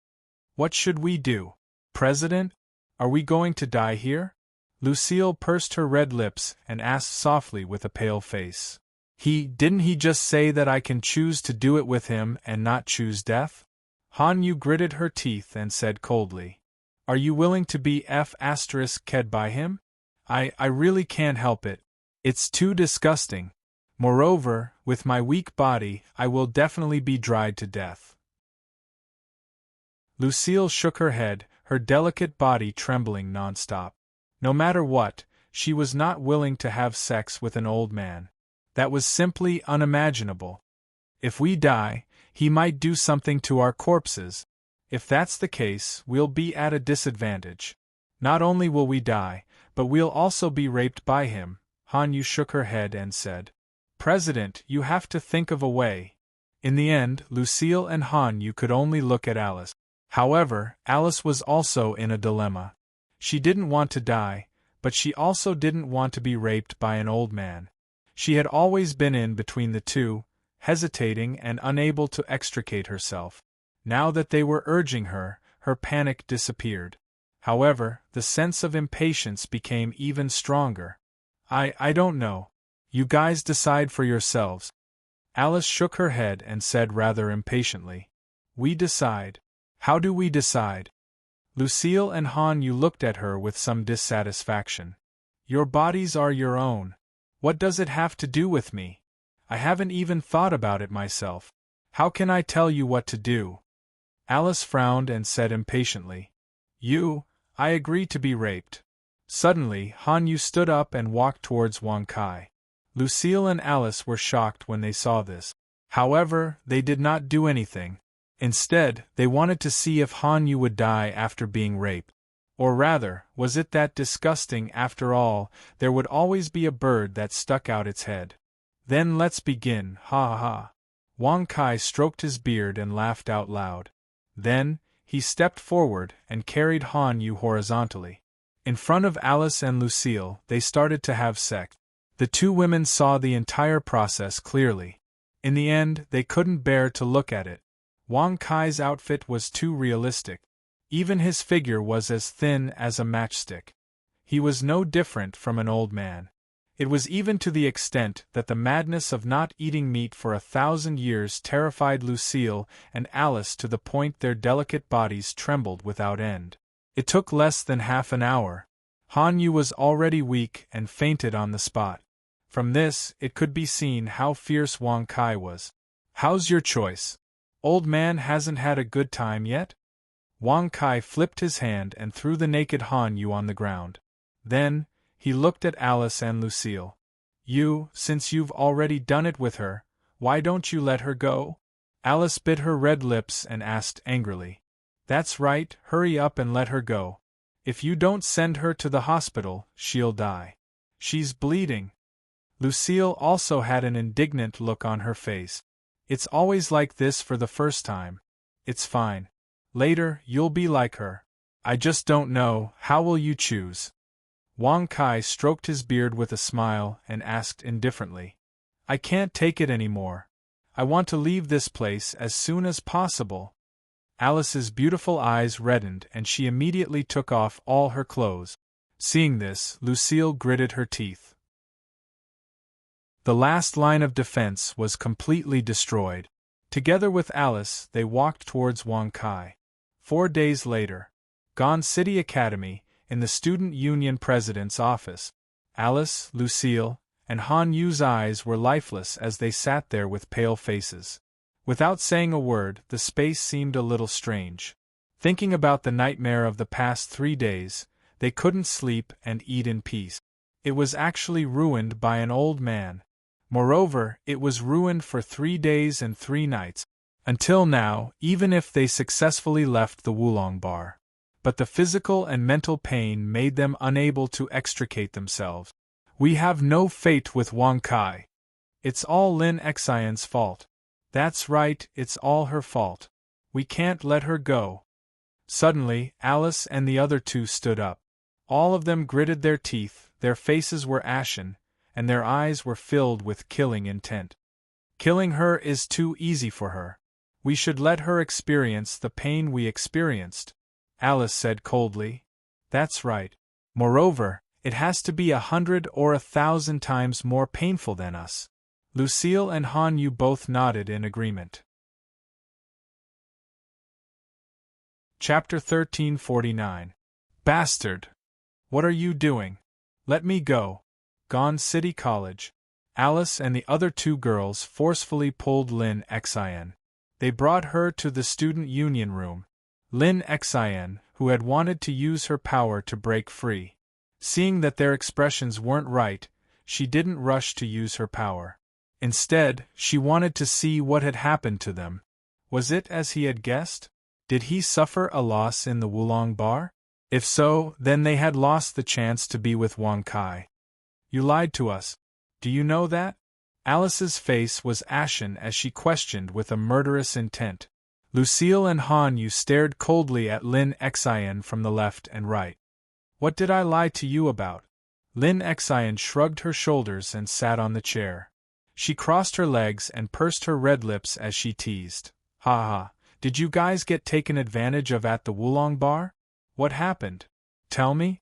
"What should we do? President? Are we going to die here?" Lucille pursed her red lips and asked softly with a pale face. Didn't he just say that I can choose to do it with him and not choose death? Han Yu gritted her teeth and said coldly. Are you willing to be f***ed by him? I really can't help it. It's too disgusting. Moreover, with my weak body, I will definitely be dried to death. Lucille shook her head, her delicate body trembling nonstop. No matter what, she was not willing to have sex with an old man. That was simply unimaginable. If we die, he might do something to our corpses. If that's the case, we'll be at a disadvantage. Not only will we die, but we'll also be raped by him. Han Yu shook her head and said, President, you have to think of a way. In the end, Lucille and Han Yu could only look at Alice. However, Alice was also in a dilemma. She didn't want to die, but she also didn't want to be raped by an old man. She had always been in between the two, hesitating and unable to extricate herself. Now that they were urging her, her panic disappeared. However, the sense of impatience became even stronger. I don't know. You guys decide for yourselves. Alice shook her head and said rather impatiently. We decide. How do we decide? Lucille and Han Yu looked at her with some dissatisfaction. Your bodies are your own. What does it have to do with me? I haven't even thought about it myself. How can I tell you what to do? Alice frowned and said impatiently. I agree to be raped. Suddenly, Han Yu stood up and walked towards Wang Kai. Lucille and Alice were shocked when they saw this. However, they did not do anything. Instead, they wanted to see if Han Yu would die after being raped. Or rather, was it that disgusting after all? There would always be a bird that stuck out its head. Then let's begin, ha ha ha. Wang Kai stroked his beard and laughed out loud. Then, he stepped forward and carried Han Yu horizontally. In front of Alice and Lucille, they started to have sex. The two women saw the entire process clearly. In the end, they couldn't bear to look at it. Wang Kai's outfit was too realistic. Even his figure was as thin as a matchstick. He was no different from an old man. It was even to the extent that the madness of not eating meat for 1,000 years terrified Lucille and Alice to the point their delicate bodies trembled without end. It took less than half an hour. Han Yu was already weak and fainted on the spot. From this, it could be seen how fierce Wang Kai was. How's your choice? Old man hasn't had a good time yet? Wang Kai flipped his hand and threw the naked Han Yu on the ground. Then, he looked at Alice and Lucille. Since you've already done it with her, why don't you let her go? Alice bit her red lips and asked angrily. That's right, hurry up and let her go. If you don't send her to the hospital, she'll die. She's bleeding. Lucille also had an indignant look on her face. It's always like this for the first time. It's fine. Later, you'll be like her. I just don't know, how will you choose? Wang Kai stroked his beard with a smile and asked indifferently. I can't take it anymore. I want to leave this place as soon as possible. Alice's beautiful eyes reddened and she immediately took off all her clothes. Seeing this, Lucille gritted her teeth. The last line of defense was completely destroyed. Together with Alice, they walked towards Wang Kai. 4 days later. Gon City Academy, in the Student Union President's office. Alice, Lucille, and Han Yu's eyes were lifeless as they sat there with pale faces. Without saying a word, the space seemed a little strange. Thinking about the nightmare of the past 3 days, they couldn't sleep and eat in peace. It was actually ruined by an old man. Moreover, it was ruined for 3 days and 3 nights. Until now, even if they successfully left the Wulong bar. But the physical and mental pain made them unable to extricate themselves. We have no fate with Wang Kai. It's all Lin Xian's fault. That's right, it's all her fault. We can't let her go. Suddenly, Alice and the other two stood up. All of them gritted their teeth, their faces were ashen, and their eyes were filled with killing intent. Killing her is too easy for her. We should let her experience the pain we experienced, Alice said coldly. That's right. Moreover, It has to be 100 or 1,000 times more painful than us. Lucille and Han Yu both nodded in agreement. Chapter 1349. Bastard! What are you doing? Let me go. Gone City College. Alice and the other two girls forcefully pulled Lin Xin. They brought her to the student union room. Lin Xin, who had wanted to use her power to break free. Seeing that their expressions weren't right, she didn't rush to use her power. Instead, she wanted to see what had happened to them. Was it as he had guessed? Did he suffer a loss in the Wulong Bar? If so, then they had lost the chance to be with Wang Kai. You lied to us. Do you know that? Alice's face was ashen as she questioned with a murderous intent. Lucille and Han Yu stared coldly at Lin Xin from the left and right. What did I lie to you about? Lin Xin shrugged her shoulders and sat on the chair. She crossed her legs and pursed her red lips as she teased. Ha ha, did you guys get taken advantage of at the Wulong Bar? What happened? Tell me?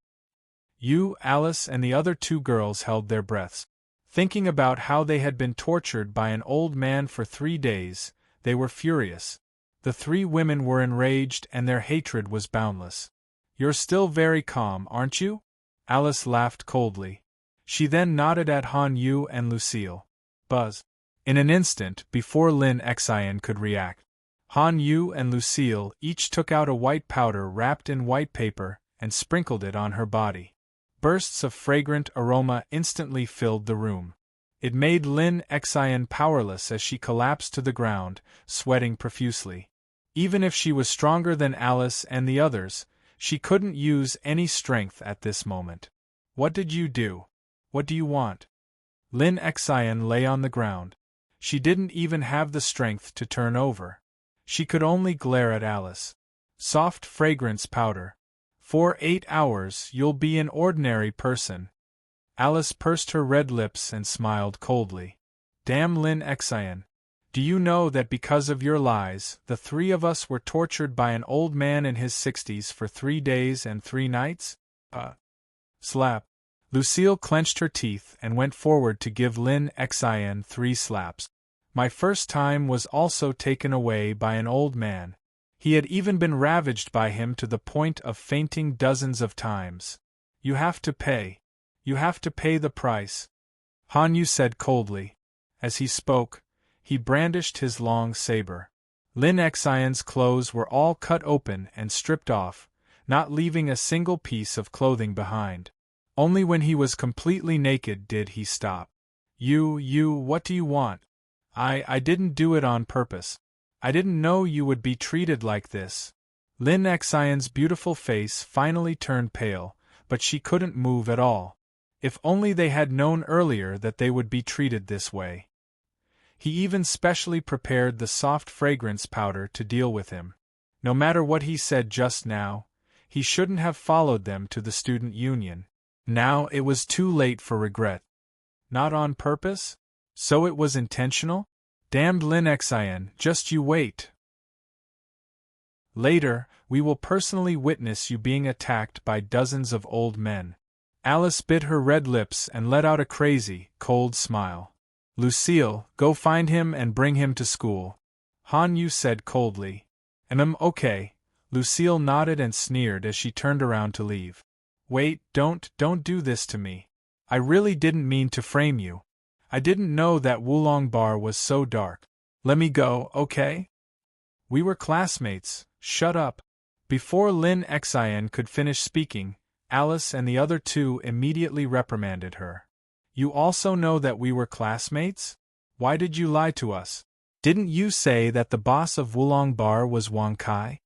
You, Alice, and the other two girls held their breaths. Thinking about how they had been tortured by an old man for 3 days, they were furious. The three women were enraged and their hatred was boundless. You're still very calm, aren't you? Alice laughed coldly. She then nodded at Han Yu and Lucille. Buzz. In an instant, before Lin Xin could react, Han Yu and Lucille each took out a white powder wrapped in white paper and sprinkled it on her body. Bursts of fragrant aroma instantly filled the room. It made Lin Xin powerless as she collapsed to the ground, sweating profusely. Even if she was stronger than Alice and the others, she couldn't use any strength at this moment. What did you do? What do you want? Lin Xin lay on the ground. She didn't even have the strength to turn over. She could only glare at Alice. Soft fragrance powder. For 8 hours you'll be an ordinary person. Alice pursed her red lips and smiled coldly. Damn Lin Xin. Do you know that because of your lies, the 3 of us were tortured by an old man in his 60s for 3 days and 3 nights? Slap. Lucille clenched her teeth and went forward to give Lin Xin 3 slaps. My first time was also taken away by an old man. He had even been ravaged by him to the point of fainting dozens of times. You have to pay. You have to pay the price. Han Yu said coldly. As he spoke, he brandished his long saber. Lin Xion's clothes were all cut open and stripped off, not leaving a single piece of clothing behind. Only when he was completely naked did he stop. You, what do you want? I didn't do it on purpose. I didn't know you would be treated like this. Lin Xion's beautiful face finally turned pale, but she couldn't move at all. If only they had known earlier that they would be treated this way. He even specially prepared the soft fragrance powder to deal with him. No matter what he said just now, he shouldn't have followed them to the student union. Now it was too late for regret. Not on purpose? So it was intentional? Damned Lin Xian, just you wait. Later, we will personally witness you being attacked by dozens of old men. Alice bit her red lips and let out a crazy, cold smile. Lucille, go find him and bring him to school. Han Yu said coldly. Okay. Lucille nodded and sneered as she turned around to leave. Wait, don't do this to me. I really didn't mean to frame you. I didn't know that Wulong Bar was so dark. Let me go, okay? We were classmates, shut up. Before Lin Xian could finish speaking, Alice and the other two immediately reprimanded her. You also know that we were classmates? Why did you lie to us? Didn't you say that the boss of Wulong Bar was Wang Kai?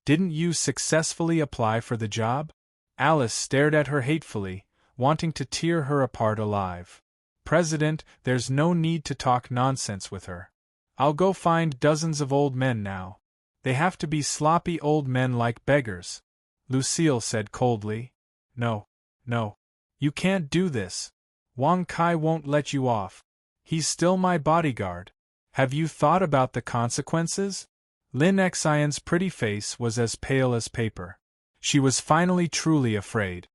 Didn't you successfully apply for the job? Alice stared at her hatefully, wanting to tear her apart alive. President, there's no need to talk nonsense with her. I'll go find dozens of old men now. They have to be sloppy old men like beggars. Lucille said coldly. No. You can't do this. Wang Kai won't let you off. He's still my bodyguard. Have you thought about the consequences? Lin Xian's pretty face was as pale as paper. She was finally truly afraid.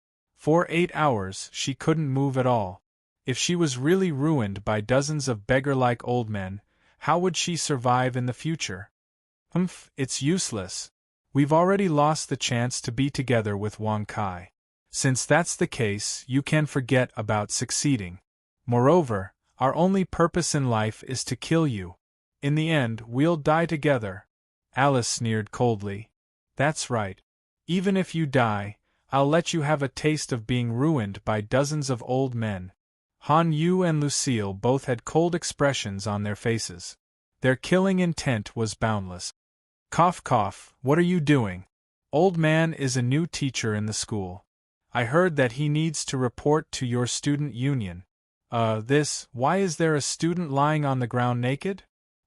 For 8 hours she couldn't move at all. If she was really ruined by dozens of beggar-like old men, how would she survive in the future? It's useless. We've already lost the chance to be together with Wang Kai. Since that's the case, you can forget about succeeding. Moreover, our only purpose in life is to kill you. In the end, we'll die together. Alice sneered coldly. That's right. Even if you die, I'll let you have a taste of being ruined by dozens of old men. Han Yu and Lucille both had cold expressions on their faces. Their killing intent was boundless. Cough cough, what are you doing? Old man is a new teacher in the school. I heard that he needs to report to your student union. Why is there a student lying on the ground naked?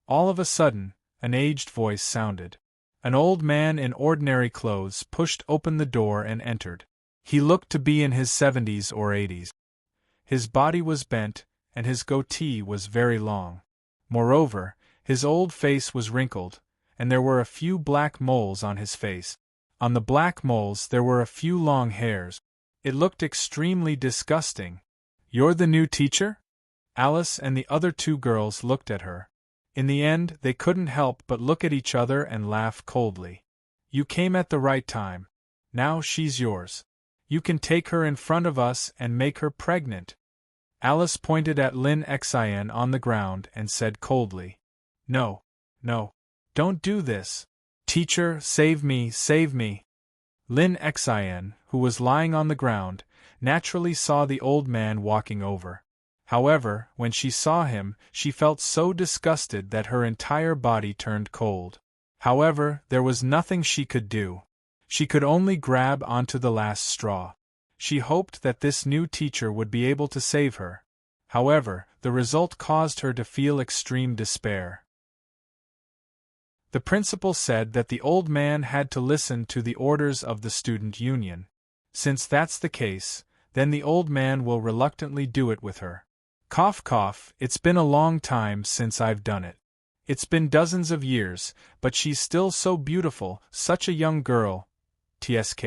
All of a sudden, an aged voice sounded. An old man in ordinary clothes pushed open the door and entered. He looked to be in his 70s or 80s. His body was bent, and his goatee was very long. Moreover, his old face was wrinkled, and there were a few black moles on his face. On the black moles there were a few long hairs. It looked extremely disgusting. You're the new teacher? Alice and the other 2 girls looked at her. In the end, they couldn't help but look at each other and laugh coldly. You came at the right time. Now she's yours. You can take her in front of us and make her pregnant. Alice pointed at Lin Xin on the ground and said coldly. No. Don't do this. Teacher, save me, save me. Lin Xin, who was lying on the ground, naturally saw the old man walking over. However, when she saw him, she felt so disgusted that her entire body turned cold. However, there was nothing she could do. She could only grab onto the last straw. She hoped that this new teacher would be able to save her. However, the result caused her to feel extreme despair. The principal said that the old man had to listen to the orders of the student union. Since that's the case, then the old man will reluctantly do it with her. Cough cough, it's been a long time since I've done it. It's been dozens of years, but she's still so beautiful, such a young girl. Tsk.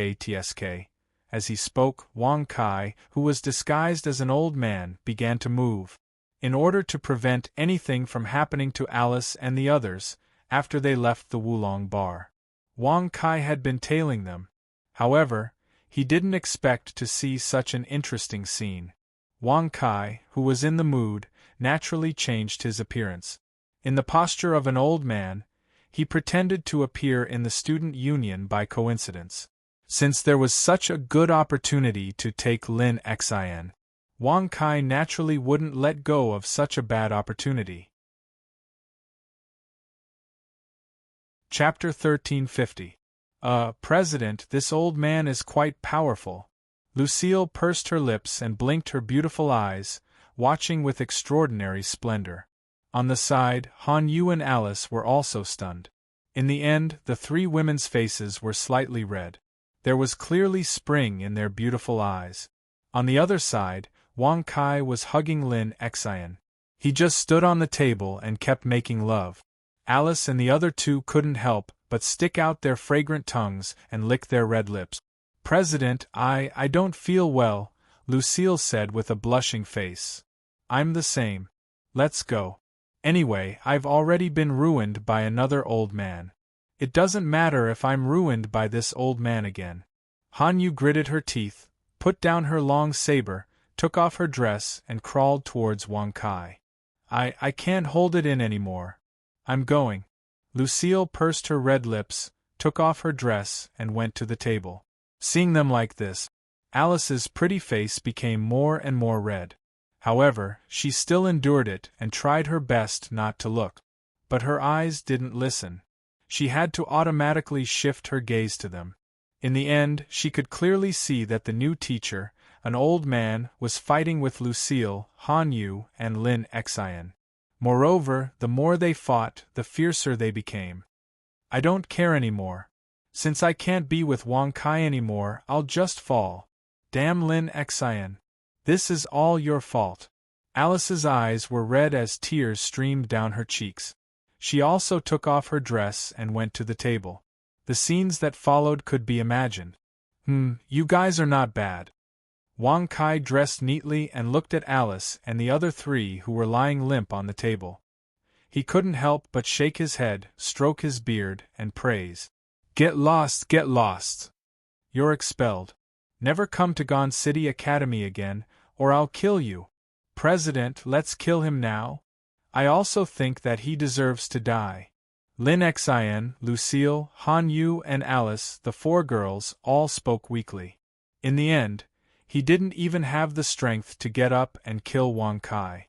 As he spoke, Wang Kai, who was disguised as an old man, began to move. In order to prevent anything from happening to Alice and the others, after they left the Wulong bar. Wang Kai had been tailing them. However, he didn't expect to see such an interesting scene. Wang Kai, who was in the mood, naturally changed his appearance. In the posture of an old man, he pretended to appear in the student union by coincidence. Since there was such a good opportunity to take Lin Xin, Wang Kai naturally wouldn't let go of such a bad opportunity. Chapter 1350. President, this old man is quite powerful. Lucille pursed her lips and blinked her beautiful eyes, watching with extraordinary splendor. On the side, Han Yu and Alice were also stunned. In the end, the 3 women's faces were slightly red. There was clearly spring in their beautiful eyes. On the other side, Wang Kai was hugging Lin Xin. He just stood on the table and kept making love. Alice and the other 2 couldn't help but stick out their fragrant tongues and lick their red lips. President, I don't feel well, Lucille said with a blushing face. I'm the same. Let's go. Anyway, I've already been ruined by another old man. It doesn't matter if I'm ruined by this old man again. Han Yu gritted her teeth, put down her long saber, took off her dress and crawled towards Wang Kai. I can't hold it in anymore. I'm going. Lucille pursed her red lips, took off her dress and went to the table. Seeing them like this, Alice's pretty face became more and more red. However, she still endured it and tried her best not to look. But her eyes didn't listen. She had to automatically shift her gaze to them. In the end, she could clearly see that the new teacher, an old man, was fighting with Lucille, Han Yu, and Lin Xin. Moreover, the more they fought, the fiercer they became. I don't care anymore. Since I can't be with Wang Kai anymore, I'll just fall. Damn Lin Xin. This is all your fault. Alice's eyes were red as tears streamed down her cheeks. She also took off her dress and went to the table. The scenes that followed could be imagined. You guys are not bad. Wang Kai dressed neatly and looked at Alice and the other three who were lying limp on the table. He couldn't help but shake his head, stroke his beard, and praise. Get lost, get lost! You're expelled. Never come to Gon City Academy again, or I'll kill you. President, let's kill him now. I also think that he deserves to die. Lin Xian, Lucille, Han Yu, and Alice, the four girls, all spoke weakly. In the end, he didn't even have the strength to get up and kill Wang Kai.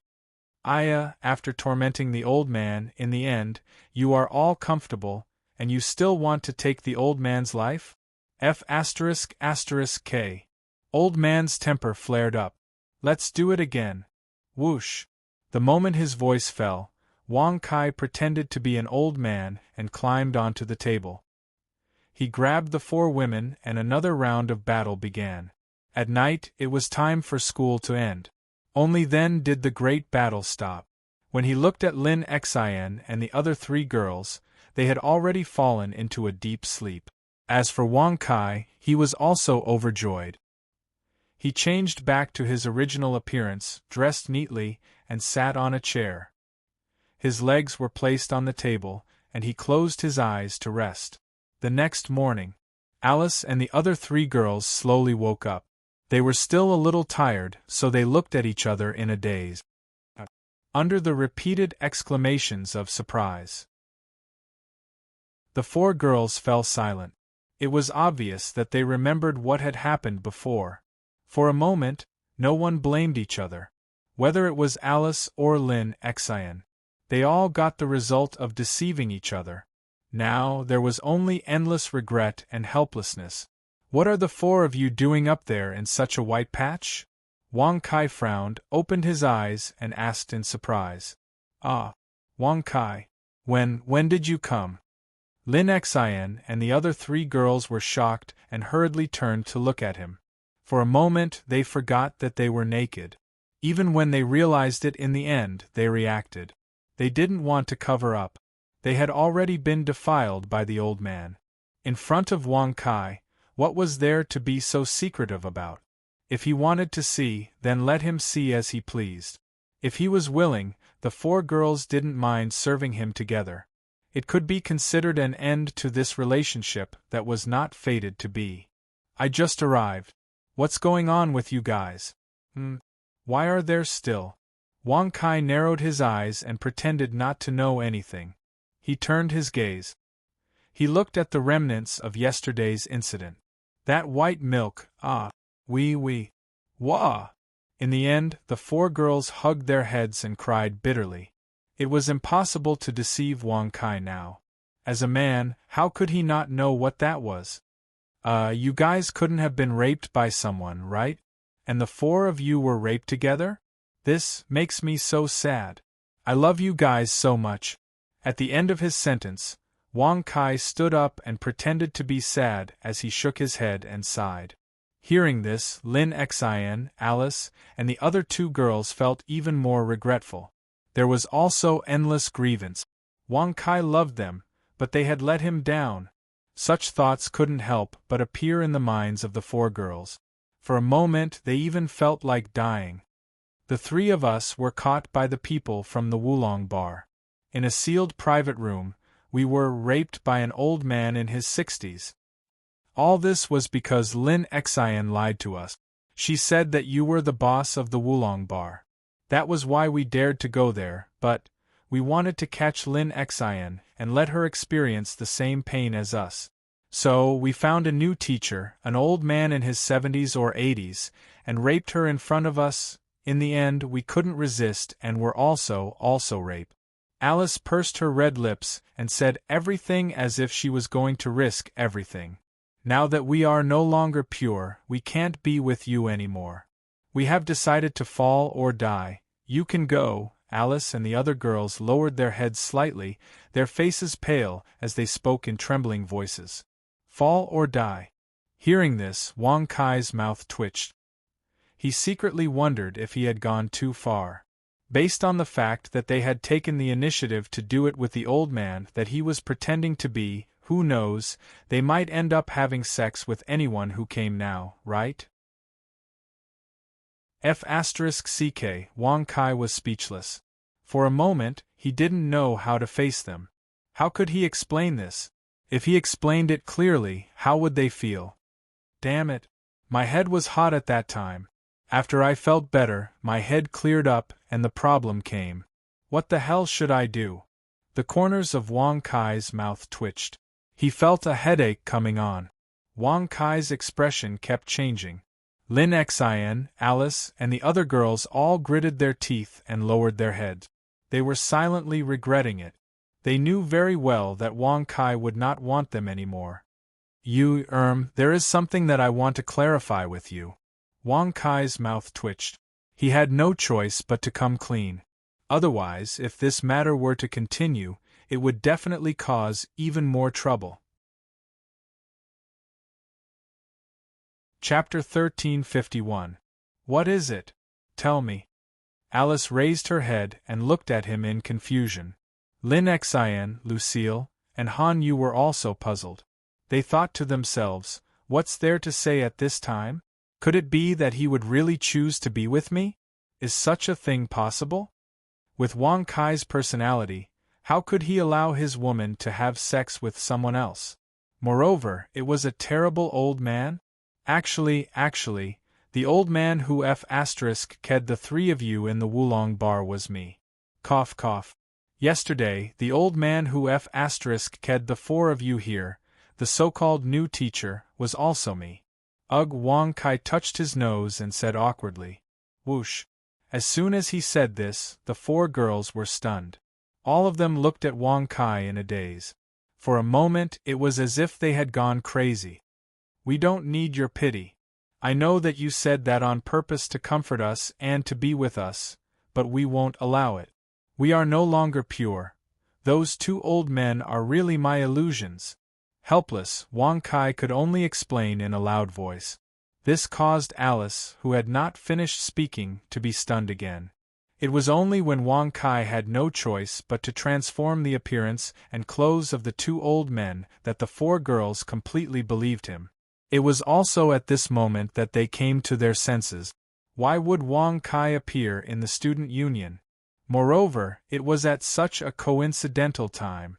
After tormenting the old man, in the end, you are all comfortable, and you still want to take the old man's life? F***K. Old man's temper flared up. Let's do it again. Whoosh. The moment his voice fell, Wang Kai pretended to be an old man and climbed onto the table. He grabbed the four women and another round of battle began. At night, it was time for school to end. Only then did the great battle stop. When he looked at Lin Xian and the other three girls, they had already fallen into a deep sleep. As for Wang Kai, he was also overjoyed. He changed back to his original appearance, dressed neatly, and sat on a chair. His legs were placed on the table, and he closed his eyes to rest. The next morning, Alice and the other three girls slowly woke up. They were still a little tired, so they looked at each other in a daze. Under the repeated exclamations of surprise, the four girls fell silent. It was obvious that they remembered what had happened before. For a moment, no one blamed each other. Whether it was Alice or Lin Xian, they all got the result of deceiving each other. Now there was only endless regret and helplessness. What are the four of you doing up there in such a white patch? Wang Kai frowned, opened his eyes, and asked in surprise. Wang Kai. When did you come? Lin Xian and the other three girls were shocked and hurriedly turned to look at him. For a moment they forgot that they were naked. Even when they realized it in the end, they reacted. They didn't want to cover up. They had already been defiled by the old man. In front of Wang Kai, what was there to be so secretive about? If he wanted to see, then let him see as he pleased. If he was willing, the four girls didn't mind serving him together. It could be considered an end to this relationship that was not fated to be. I just arrived. What's going on with you guys? Why are there still? Wang Kai narrowed his eyes and pretended not to know anything. He turned his gaze. He looked at the remnants of yesterday's incident. That white milk, wah. In the end, the four girls hugged their heads and cried bitterly. It was impossible to deceive Wang Kai now. As a man, how could he not know what that was? You guys couldn't have been raped by someone, right? And the four of you were raped together? This makes me so sad. I love you guys so much. At the end of his sentence, Wang Kai stood up and pretended to be sad as he shook his head and sighed. Hearing this, Lin Xian, Alice, and the other two girls felt even more regretful. There was also endless grievance. Wang Kai loved them, but they had let him down. Such thoughts couldn't help but appear in the minds of the four girls. For a moment they even felt like dying. The three of us were caught by the people from the Wulong bar. In a sealed private room, we were raped by an old man in his 60s. All this was because Lin Xian lied to us. She said that you were the boss of the Wulong bar. That was why we dared to go there, but we wanted to catch Lin Xian and let her experience the same pain as us. So we found a new teacher, an old man in his 70s or 80s, and raped her in front of us. In the end, we couldn't resist and were also raped. Alice pursed her red lips and said everything as if she was going to risk everything. Now that we are no longer pure, we can't be with you anymore. We have decided to fall or die. You can go. Alice and the other girls lowered their heads slightly, their faces pale as they spoke in trembling voices. Fall or die. Hearing this, Wang Kai's mouth twitched. He secretly wondered if he had gone too far. Based on the fact that they had taken the initiative to do it with the old man that he was pretending to be, who knows, they might end up having sex with anyone who came now, right? F***ck, Wang Kai was speechless. For a moment, he didn't know how to face them. How could he explain this? If he explained it clearly, how would they feel? Damn it. My head was hot at that time. After I felt better, my head cleared up and the problem came. What the hell should I do? The corners of Wang Kai's mouth twitched. He felt a headache coming on. Wang Kai's expression kept changing. Lin Xin, Alice, and the other girls all gritted their teeth and lowered their heads. They were silently regretting it. They knew very well that Wang Kai would not want them anymore. There is something that I want to clarify with you. Wang Kai's mouth twitched. He had no choice but to come clean. Otherwise, if this matter were to continue, it would definitely cause even more trouble. Chapter 1351. What is it? Tell me. Alice raised her head and looked at him in confusion. Lin Xin, Lucille, and Han Yu were also puzzled. They thought to themselves, what's there to say at this time? Could it be that he would really choose to be with me? Is such a thing possible? With Wang Kai's personality, how could he allow his woman to have sex with someone else? Moreover, it was a terrible old man. Actually, the old man who F***ked the three of you in the Wulong bar was me. Cough cough. Yesterday, the old man who F***ked the four of you here, the so-called new teacher, was also me. Ugh. Wang Kai touched his nose and said awkwardly. Whoosh. As soon as he said this, the four girls were stunned. All of them looked at Wang Kai in a daze. For a moment, it was as if they had gone crazy. We don't need your pity. I know that you said that on purpose to comfort us and to be with us, but we won't allow it. We are no longer pure. Those two old men are really my illusions. Helpless, Wang Kai could only explain in a loud voice. This caused Alice, who had not finished speaking, to be stunned again. It was only when Wang Kai had no choice but to transform the appearance and clothes of the two old men that the four girls completely believed him. It was also at this moment that they came to their senses. Why would Wang Kai appear in the student union? Moreover, it was at such a coincidental time.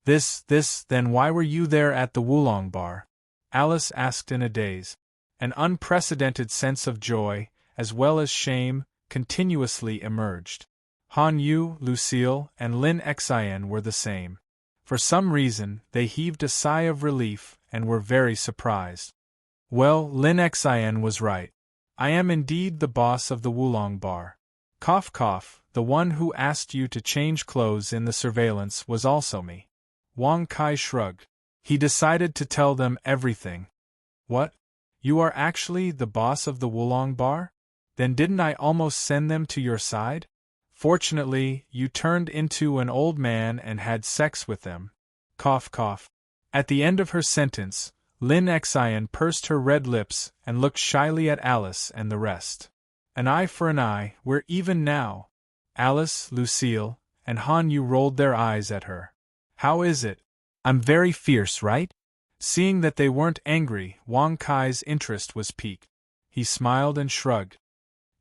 Then why were you there at the Wulong bar? Alice asked in a daze. An unprecedented sense of joy, as well as shame, continuously emerged. Han Yu, Lucille, and Lin Xin were the same. For some reason, they heaved a sigh of relief and were very surprised. Well, Lin Xin was right. I am indeed the boss of the Wulong bar. Cough cough, the one who asked you to change clothes in the surveillance was also me. Wang Kai shrugged. He decided to tell them everything. What? You are actually the boss of the Wulong bar? Then didn't I almost send them to your side? Fortunately, you turned into an old man and had sex with them. Cough cough. At the end of her sentence, Lin Xin pursed her red lips and looked shyly at Alice and the rest. An eye for an eye, we're even now. Alice, Lucille, and Han Yu rolled their eyes at her. How is it? I'm very fierce, right? Seeing that they weren't angry, Wang Kai's interest was piqued. He smiled and shrugged.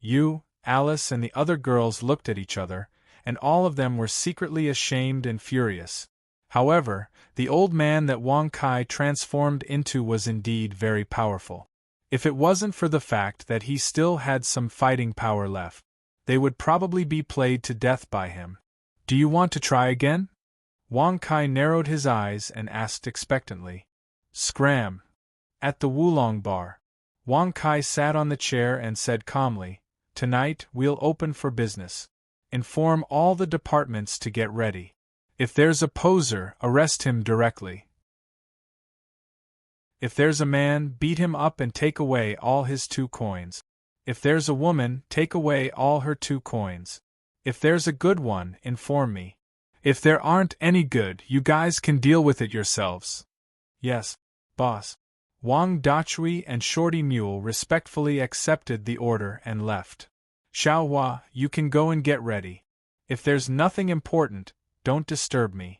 You, Alice, and the other girls looked at each other, and all of them were secretly ashamed and furious. However, the old man that Wang Kai transformed into was indeed very powerful. If it wasn't for the fact that he still had some fighting power left, they would probably be played to death by him. Do you want to try again? Wang Kai narrowed his eyes and asked expectantly. Scram. At the Wulong bar. Wang Kai sat on the chair and said calmly, Tonight we'll open for business. Inform all the departments to get ready. If there's a poser, arrest him directly. If there's a man, beat him up and take away all his 2 coins. If there's a woman, take away all her 2 coins. If there's a good one, inform me. If there aren't any good, you guys can deal with it yourselves. Yes, boss. Wang Dachui and Shorty Mule respectfully accepted the order and left. Xiaohua, you can go and get ready. If there's nothing important, don't disturb me.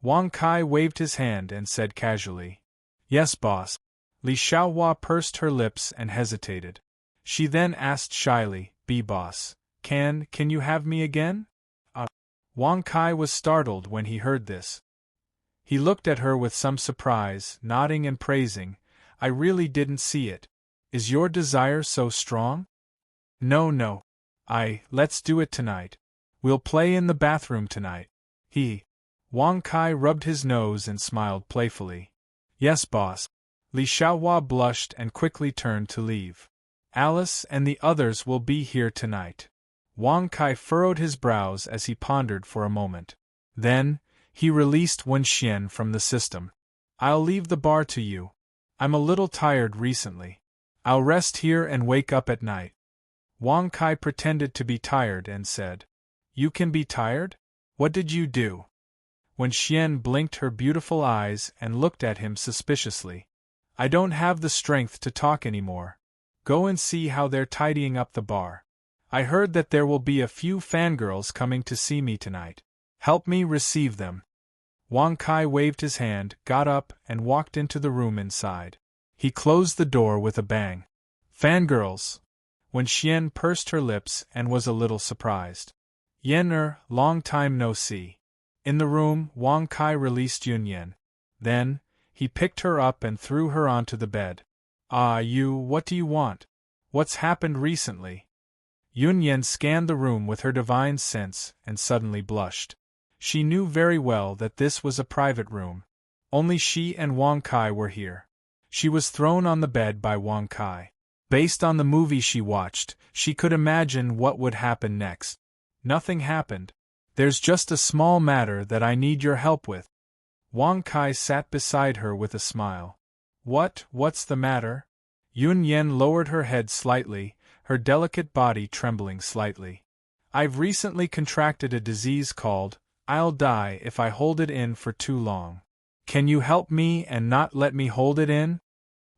Wang Kai waved his hand and said casually. Yes, boss. Li Xiaohua pursed her lips and hesitated. She then asked shyly, boss. Can you have me again? Wang Kai was startled when he heard this. He looked at her with some surprise, nodding and praising. I really didn't see it. Is your desire so strong? No. Let's do it tonight. We'll play in the bathroom tonight. Wang Kai rubbed his nose and smiled playfully. Yes, boss. Li Xiaohua blushed and quickly turned to leave. Alice and the others will be here tonight. Wang Kai furrowed his brows as he pondered for a moment. Then, he released Wen Xian from the system. I'll leave the bar to you. I'm a little tired recently. I'll rest here and wake up at night. Wang Kai pretended to be tired and said, You can be tired? What did you do? Wen Xian blinked her beautiful eyes and looked at him suspiciously. I don't have the strength to talk anymore. Go and see how they're tidying up the bar. I heard that there will be a few fangirls coming to see me tonight. Help me receive them. Wang Kai waved his hand, got up, and walked into the room inside. He closed the door with a bang. Fangirls. Wen Xian pursed her lips and was a little surprised. Yen long time no see. In the room, Wang Kai released Yunyan. Then, he picked her up and threw her onto the bed. What do you want? What's happened recently? Yunyan scanned the room with her divine sense and suddenly blushed. She knew very well that this was a private room. Only she and Wang Kai were here. She was thrown on the bed by Wang Kai. Based on the movie she watched, she could imagine what would happen next. Nothing happened. There's just a small matter that I need your help with. Wang Kai sat beside her with a smile. What's the matter? Yunyan lowered her head slightly, her delicate body trembling slightly. I've recently contracted a disease called, I'll die if I hold it in for too long. Can you help me and not let me hold it in?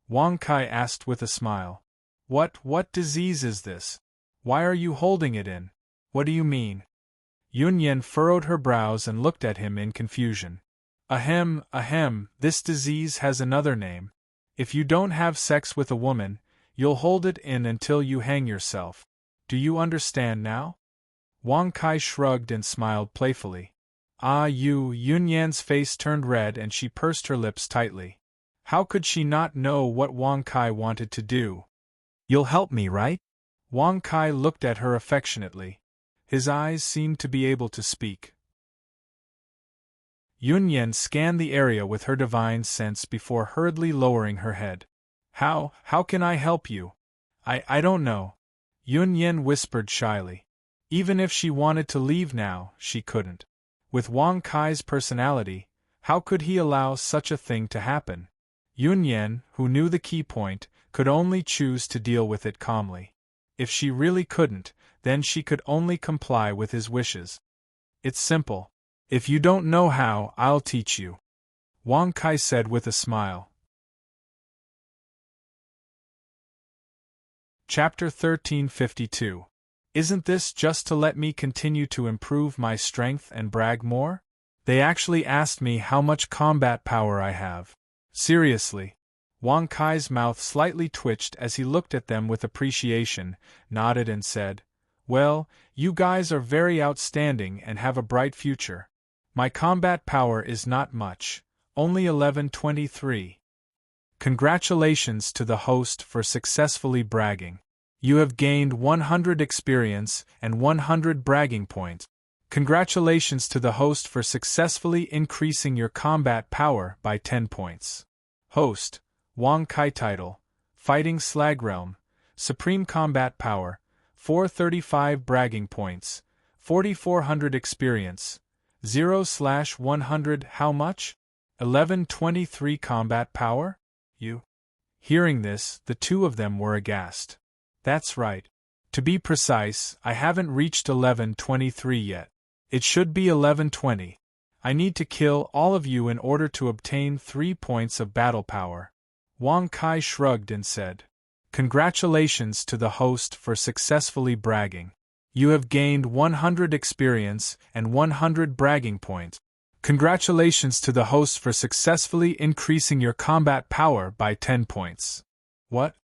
Wang Kai asked with a smile. What disease is this? Why are you holding it in? What do you mean? Yunyan furrowed her brows and looked at him in confusion. Ahem, this disease has another name. If you don't have sex with a woman, you'll hold it in until you hang yourself. Do you understand now? Wang Kai shrugged and smiled playfully. Yunyan's face turned red and she pursed her lips tightly. How could she not know what Wang Kai wanted to do? You'll help me, right? Wang Kai looked at her affectionately. His eyes seemed to be able to speak. Yunyan scanned the area with her divine sense before hurriedly lowering her head. How can I help you? I don't know. Yunyan whispered shyly. Even if she wanted to leave now, she couldn't. With Wang Kai's personality, how could he allow such a thing to happen? Yunyan, who knew the key point, could only choose to deal with it calmly. If she really couldn't, then she could only comply with his wishes. It's simple. If you don't know how, I'll teach you. Wang Kai said with a smile. Chapter 1352. Isn't this just to let me continue to improve my strength and brag more? They actually asked me how much combat power I have. Seriously. Wang Kai's mouth slightly twitched as he looked at them with appreciation, nodded and said, Well, you guys are very outstanding and have a bright future. My combat power is not much, only 1123. Congratulations to the host for successfully bragging. You have gained 100 experience and 100 bragging points. Congratulations to the host for successfully increasing your combat power by 10 points. Host, Wang Kai title, Fighting Slag Realm, Supreme Combat Power, 435 bragging points, 4400 experience, 0/100 how much? 1123 combat power? You? Hearing this, the two of them were aghast. That's right. To be precise, I haven't reached 1123 yet. It should be 1120. I need to kill all of you in order to obtain 3 points of battle power. Wang Kai shrugged and said, Congratulations to the host for successfully bragging. You have gained 100 experience and 100 bragging points. Congratulations to the host for successfully increasing your combat power by 10 points. What?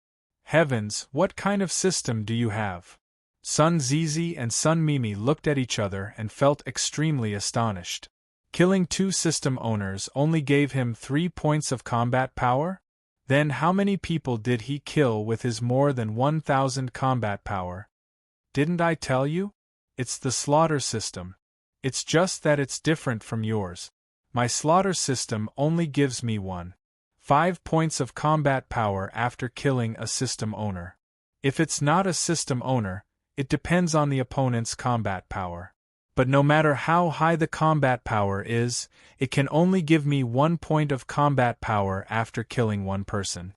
Heavens, what kind of system do you have? Sun Zizi and Sun Mimi looked at each other and felt extremely astonished. Killing 2 system owners only gave him 3 points of combat power? Then how many people did he kill with his more than 1,000 combat power? Didn't I tell you? It's the slaughter system. It's just that it's different from yours. My slaughter system only gives me 5 points of combat power after killing a system owner. If it's not a system owner, it depends on the opponent's combat power. But no matter how high the combat power is, it can only give me 1 point of combat power after killing one person.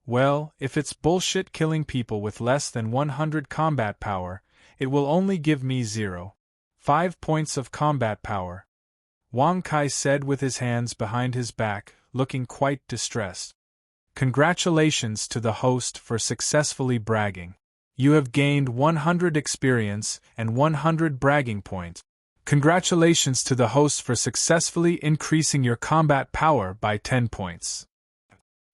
Well, if it's bullshit killing people with less than 100 combat power, it will only give me 5 points of combat power. Wang Kai said with his hands behind his back, looking quite distressed. Congratulations to the host for successfully bragging. You have gained 100 experience and 100 bragging points. Congratulations to the host for successfully increasing your combat power by 10 points.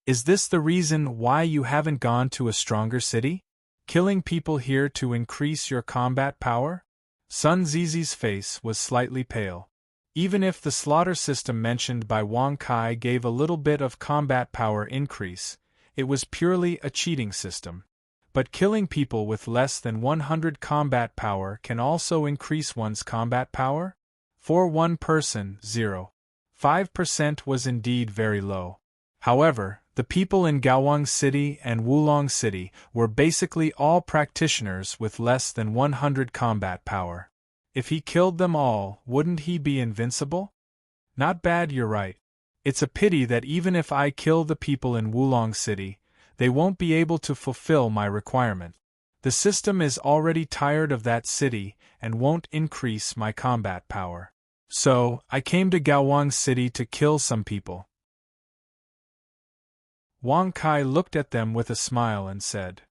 Is this the reason why you haven't gone to a stronger city? Killing people here to increase your combat power? Sun Zizi's face was slightly pale. Even if the slaughter system mentioned by Wang Kai gave a little bit of combat power increase, it was purely a cheating system. But killing people with less than 100 combat power can also increase one's combat power? For one person, 0.5% was indeed very low. However, the people in Gaowang City and Wulong City were basically all practitioners with less than 100 combat power. If he killed them all, wouldn't he be invincible? Not bad, you're right. It's a pity that even if I kill the people in Wulong City, they won't be able to fulfill my requirement. The system is already tired of that city and won't increase my combat power. So, I came to Gaowang City to kill some people. Wang Kai looked at them with a smile and said,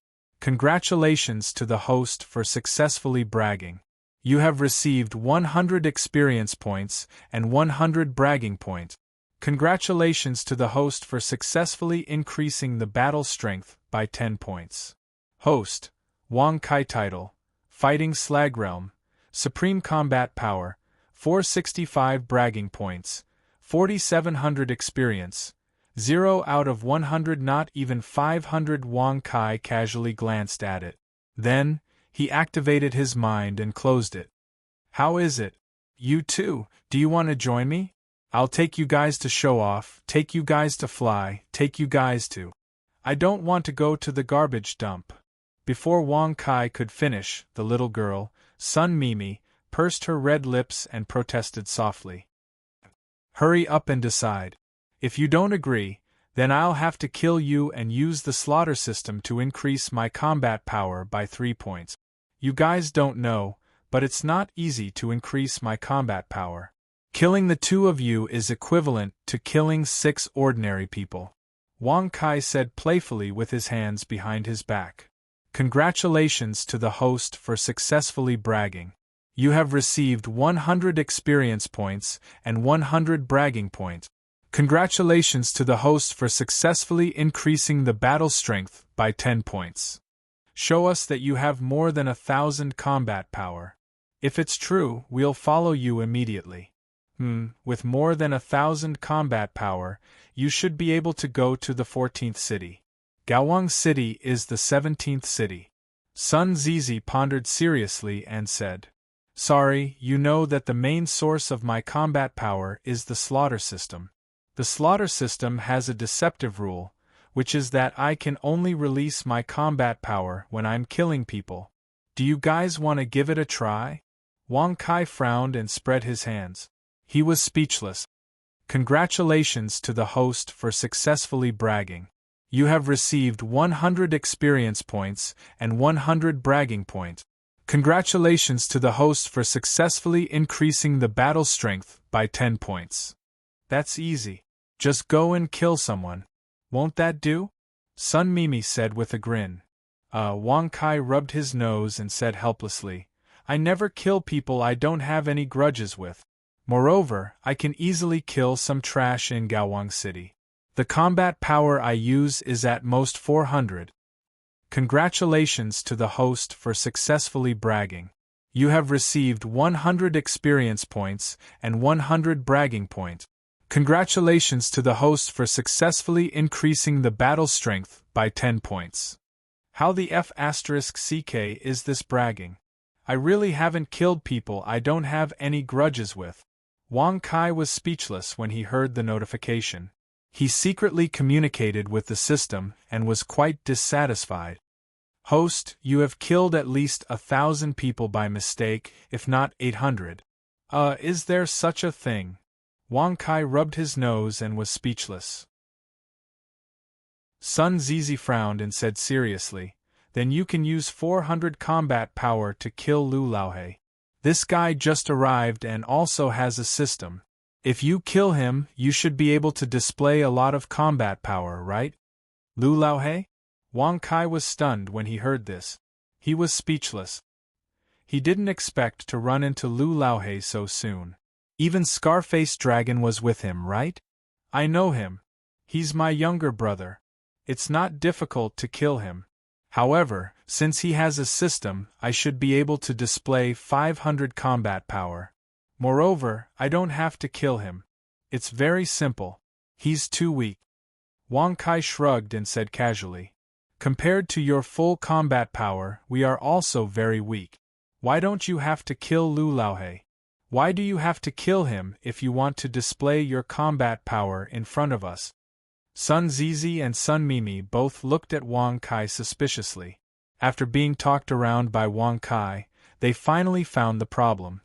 Congratulations to the host for successfully bragging. You have received 100 experience points and 100 bragging points. Congratulations to the host for successfully increasing the battle strength by 10 points. Host, Wang Kai title, Fighting Slag Realm, Supreme Combat Power, 465 bragging points, 4,700 experience, 0 out of 100, not even 500. Wang Kai casually glanced at it. Then, he activated his mind and closed it. How is it? You too, do you want to join me? I'll take you guys to show off, take you guys to fly, take you guys to... I don't want to go to the garbage dump. Before Wang Kai could finish, the little girl, Sun Mimi, pursed her red lips and protested softly. Hurry up and decide. If you don't agree, then I'll have to kill you and use the slaughter system to increase my combat power by 3 points. You guys don't know, but it's not easy to increase my combat power. Killing the 2 of you is equivalent to killing 6 ordinary people. Wang Kai said playfully with his hands behind his back. Congratulations to the host for successfully bragging. You have received 100 experience points and 100 bragging points. Congratulations to the host for successfully increasing the battle strength by 10 points. Show us that you have more than 1,000 combat power. If it's true, we'll follow you immediately. With more than 1,000 combat power, you should be able to go to the 14th city. Gaowang City is the 17th city. Sun Zizi pondered seriously and said, Sorry, you know that the main source of my combat power is the slaughter system. The slaughter system has a deceptive rule, which is that I can only release my combat power when I'm killing people. Do you guys want to give it a try? Wang Kai frowned and spread his hands. He was speechless. Congratulations to the host for successfully bragging. You have received 100 experience points and 100 bragging points. Congratulations to the host for successfully increasing the battle strength by 10 points. That's easy. Just go and kill someone. Won't that do? Sun Mimi said with a grin. Wang Kai rubbed his nose and said helplessly, I never kill people I don't have any grudges with. Moreover, I can easily kill some trash in Gaowang City. The combat power I use is at most 400. Congratulations to the host for successfully bragging. You have received 100 experience points and 100 bragging points. Congratulations to the host for successfully increasing the battle strength by 10 points. How the F***ck is this bragging? I really haven't killed people I don't have any grudges with. Wang Kai was speechless when he heard the notification. He secretly communicated with the system and was quite dissatisfied. Host, you have killed at least 1,000 people by mistake, if not 800. Is there such a thing? Wang Kai rubbed his nose and was speechless. Sun Zizi frowned and said seriously, then you can use 400 combat power to kill Lu Laohe. This guy just arrived and also has a system. If you kill him, you should be able to display a lot of combat power, right? Lu Laohe? Wang Kai was stunned when he heard this. He was speechless. He didn't expect to run into Lu Laohe so soon. Even Scarface Dragon was with him, right? I know him. He's my younger brother. It's not difficult to kill him. However, since he has a system, I should be able to display 500 combat power. Moreover, I don't have to kill him. It's very simple. He's too weak. Wang Kai shrugged and said casually, compared to your full combat power, we are also very weak. Why don't you have to kill Lu Laohe? Why do you have to kill him if you want to display your combat power in front of us? Sun Zizi and Sun Mimi both looked at Wang Kai suspiciously. After being talked around by Wang Kai, they finally found the problem.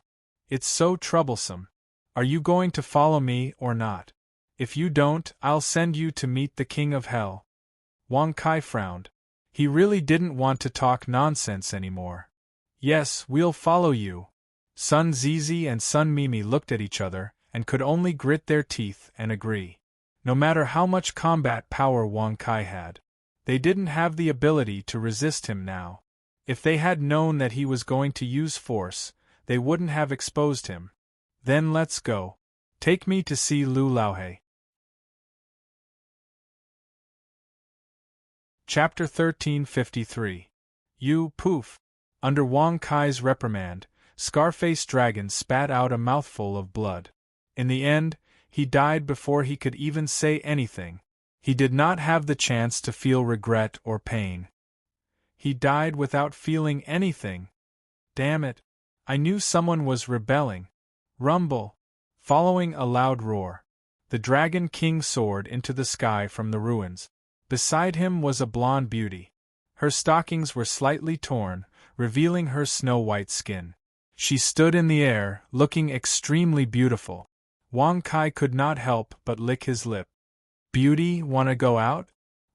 It's so troublesome. Are you going to follow me or not? If you don't, I'll send you to meet the King of Hell. Wang Kai frowned. He really didn't want to talk nonsense anymore. Yes, we'll follow you. Sun Zizi and Sun Mimi looked at each other and could only grit their teeth and agree. No matter how much combat power Wang Kai had, they didn't have the ability to resist him now. If they had known that he was going to use force, they wouldn't have exposed him. Then let's go. Take me to see Lu Laohe. Chapter 1353. You, poof. Under Wang Kai's reprimand, Scarface Dragon spat out a mouthful of blood. In the end, he died before he could even say anything. He did not have the chance to feel regret or pain. He died without feeling anything. Damn it. I knew someone was rebelling. Rumble. Following a loud roar, the Dragon King soared into the sky from the ruins. Beside him was a blonde beauty. Her stockings were slightly torn, revealing her snow-white skin. She stood in the air, looking extremely beautiful. Wang Kai could not help but lick his lip. Beauty, wanna go out?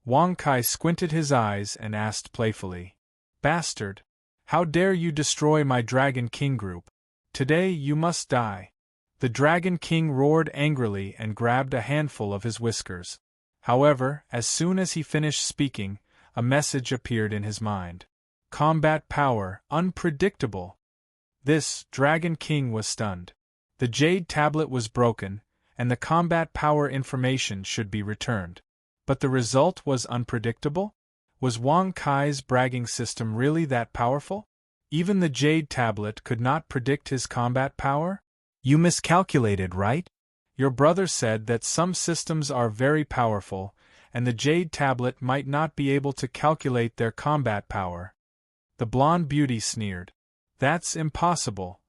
Wang Kai squinted his eyes and asked playfully. Bastard! How dare you destroy my Dragon King group? Today you must die. The Dragon King roared angrily and grabbed a handful of his whiskers. However, as soon as he finished speaking, a message appeared in his mind. Combat power, unpredictable. This Dragon King was stunned. The Jade Tablet was broken, and the combat power information should be returned. But the result was unpredictable? Was Wang Kai's bragging system really that powerful? Even the Jade Tablet could not predict his combat power? You miscalculated, right? Your brother said that some systems are very powerful, and the Jade Tablet might not be able to calculate their combat power. The blonde beauty sneered. That's impossible.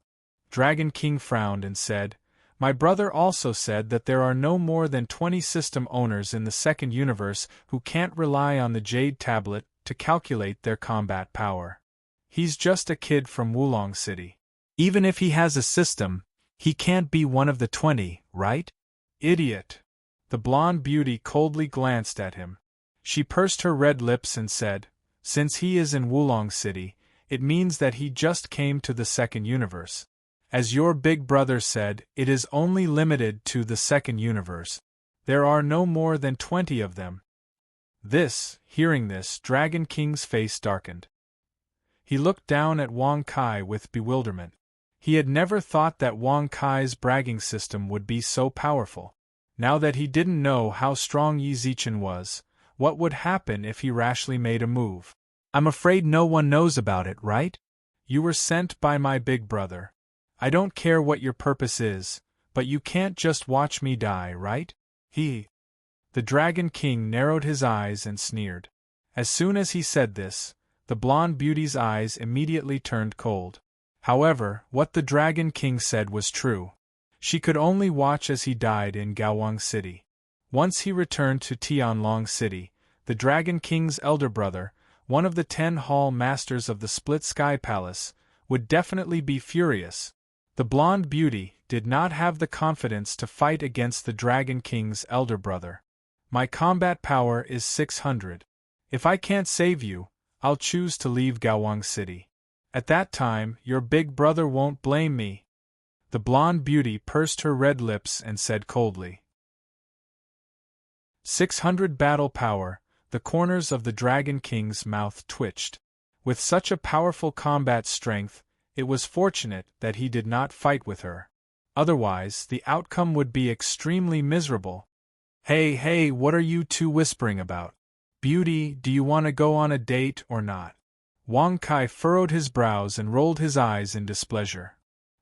Dragon King frowned and said, My brother also said that there are no more than 20 system owners in the second universe who can't rely on the Jade Tablet to calculate their combat power. He's just a kid from Wulong City. Even if he has a system, he can't be one of the 20, right? Idiot. The blonde beauty coldly glanced at him. She pursed her red lips and said, Since he is in Wulong City, it means that he just came to the second universe. As your big brother said, it is only limited to the second universe. There are no more than 20 of them. Hearing this, Dragon King's face darkened. He looked down at Wang Kai with bewilderment. He had never thought that Wang Kai's bragging system would be so powerful. Now that he didn't know how strong Yi Zichen was, what would happen if he rashly made a move? I'm afraid no one knows about it, right? You were sent by my big brother. I don't care what your purpose is, but you can't just watch me die, right? The Dragon King narrowed his eyes and sneered. As soon as he said this, the blonde beauty's eyes immediately turned cold. However, what the Dragon King said was true. She could only watch as he died in Gawang City. Once he returned to Tianlong City, the Dragon King's elder brother, one of the 10 hall masters of the Split Sky Palace, would definitely be furious. The blonde beauty did not have the confidence to fight against the Dragon King's elder brother. My combat power is 600. If I can't save you, I'll choose to leave Gawang City. At that time, your big brother won't blame me. The blonde beauty pursed her red lips and said coldly. 600 battle power. The corners of the Dragon King's mouth twitched. With such a powerful combat strength, it was fortunate that he did not fight with her. Otherwise, the outcome would be extremely miserable. Hey, what are you two whispering about? Beauty, do you want to go on a date or not? Wang Kai furrowed his brows and rolled his eyes in displeasure.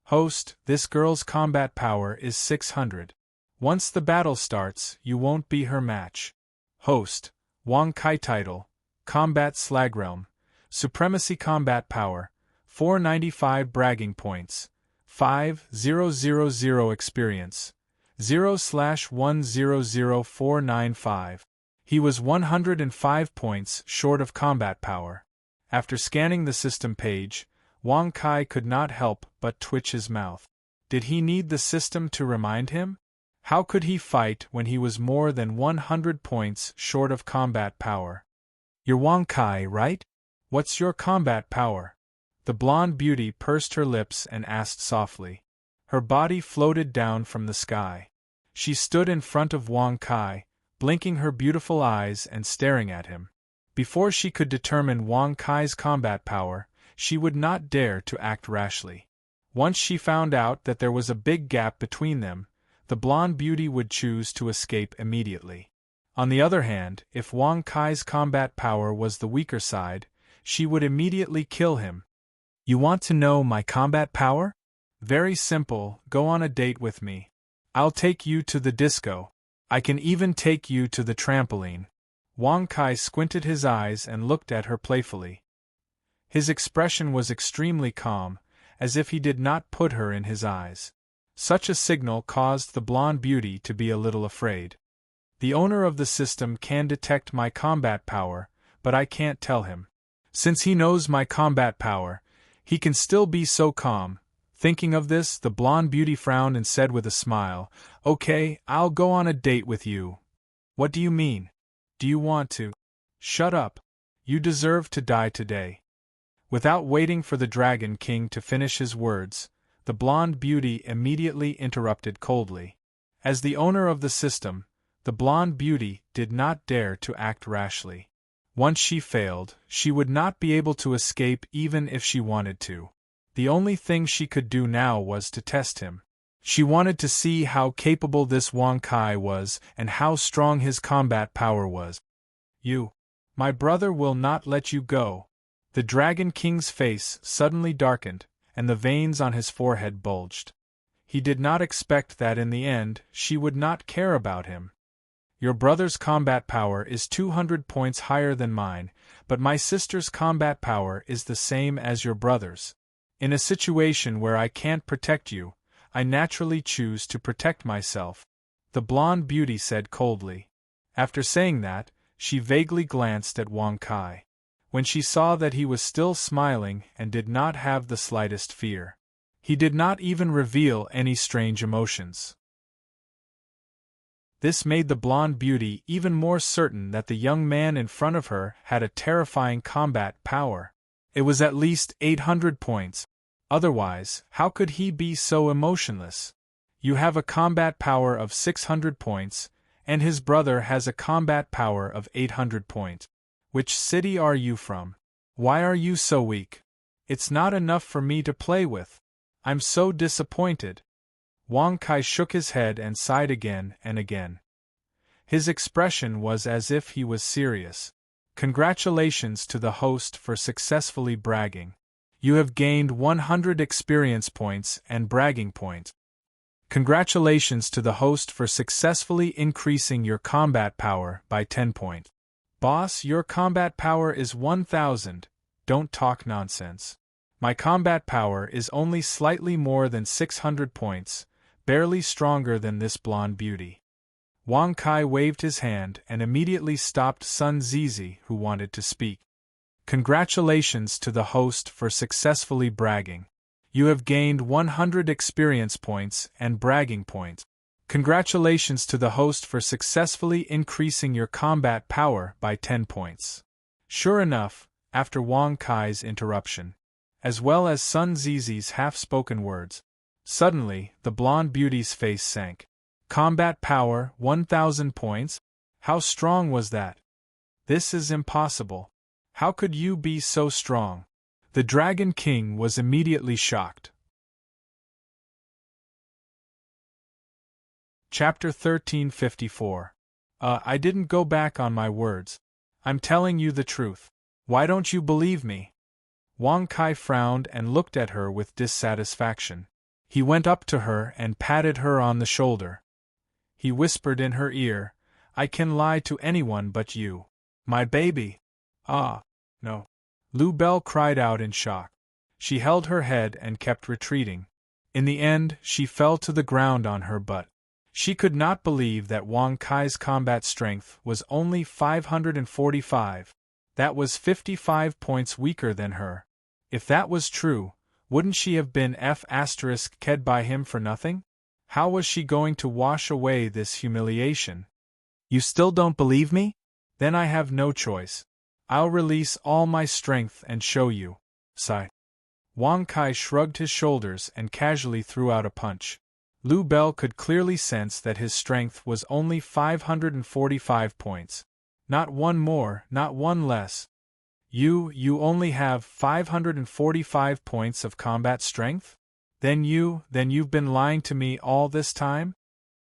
Host, this girl's combat power is 600. Once the battle starts, you won't be her match. Host, Wang Kai title, Combat Slagrealm, Supremacy Combat Power, 495 Bragging Points, 5000 Experience, 0/100495. He was 105 points short of combat power. After scanning the system page, Wang Kai could not help but twitch his mouth. Did he need the system to remind him? How could he fight when he was more than 100 points short of combat power? You're Wang Kai, right? What's your combat power? The blonde beauty pursed her lips and asked softly. Her body floated down from the sky. She stood in front of Wang Kai, blinking her beautiful eyes and staring at him. Before she could determine Wang Kai's combat power, she would not dare to act rashly. Once she found out that there was a big gap between them, the blonde beauty would choose to escape immediately. On the other hand, if Wang Kai's combat power was the weaker side, she would immediately kill him. You want to know my combat power? Very simple, go on a date with me. I'll take you to the disco. I can even take you to the trampoline. Wang Kai squinted his eyes and looked at her playfully. His expression was extremely calm, as if he did not put her in his eyes. Such a signal caused the blonde beauty to be a little afraid. The owner of the system can detect my combat power, but I can't tell him. Since he knows my combat power, he can still be so calm. Thinking of this, the blonde beauty frowned and said with a smile, Okay, I'll go on a date with you. What do you mean? Do you want to? Shut up. You deserve to die today. Without waiting for the Dragon King to finish his words, the blonde beauty immediately interrupted coldly. As the owner of the system, the blonde beauty did not dare to act rashly. Once she failed, she would not be able to escape even if she wanted to. The only thing she could do now was to test him. She wanted to see how capable this Wang Kai was and how strong his combat power was. My brother will not let you go. The Dragon King's face suddenly darkened, and the veins on his forehead bulged. He did not expect that in the end, she would not care about him. Your brother's combat power is 200 points higher than mine, but my sister's combat power is the same as your brother's. In a situation where I can't protect you, I naturally choose to protect myself, the blonde beauty said coldly. After saying that, she vaguely glanced at Wang Kai. When she saw that he was still smiling and did not have the slightest fear, he did not even reveal any strange emotions. This made the blonde beauty even more certain that the young man in front of her had a terrifying combat power. It was at least 800 points. Otherwise, how could he be so emotionless? You have a combat power of 600 points, and his brother has a combat power of 800 points. Which city are you from? Why are you so weak? It's not enough for me to play with. I'm so disappointed. Wang Kai shook his head and sighed again and again. His expression was as if he was serious. Congratulations to the host for successfully bragging. You have gained 100 experience points and bragging points. Congratulations to the host for successfully increasing your combat power by 10 points. Boss, your combat power is 1000. Don't talk nonsense. My combat power is only slightly more than 600 points, barely stronger than this blonde beauty. Wang Kai waved his hand and immediately stopped Sun Zizi, who wanted to speak. Congratulations to the host for successfully bragging. You have gained 100 experience points and bragging points. Congratulations to the host for successfully increasing your combat power by 10 points. Sure enough, after Wang Kai's interruption, as well as Sun Zizi's half-spoken words, suddenly the blonde beauty's face sank. Combat power, 1000 points? How strong was that? This is impossible. How could you be so strong? The Dragon King was immediately shocked. Chapter 1354. I didn't go back on my words. I'm telling you the truth. Why don't you believe me? Wang Kai frowned and looked at her with dissatisfaction. He went up to her and patted her on the shoulder. He whispered in her ear, I can lie to anyone but you. My baby. Ah, no. Lu Belle cried out in shock. She held her head and kept retreating. In the end, she fell to the ground on her butt. She could not believe that Wang Kai's combat strength was only 545. That was 55 points weaker than her. If that was true, wouldn't she have been F***ked by him for nothing? How was she going to wash away this humiliation? You still don't believe me? Then I have no choice. I'll release all my strength and show you. Sigh. Wang Kai shrugged his shoulders and casually threw out a punch. Lu Belle could clearly sense that his strength was only 545 points. Not one more, not one less. You only have 545 points of combat strength? Then you've been lying to me all this time?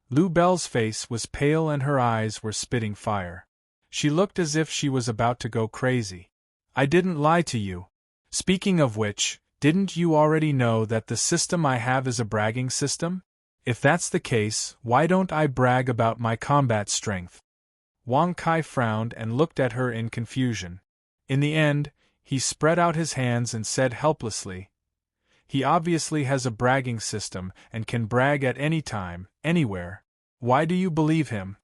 Lu Belle's face was pale and her eyes were spitting fire. She looked as if she was about to go crazy. I didn't lie to you. Speaking of which, didn't you already know that the system I have is a bragging system? If that's the case, why don't I brag about my combat strength? Wang Kai frowned and looked at her in confusion. In the end, he spread out his hands and said helplessly, he obviously has a bragging system and can brag at any time, anywhere. Why do you believe him?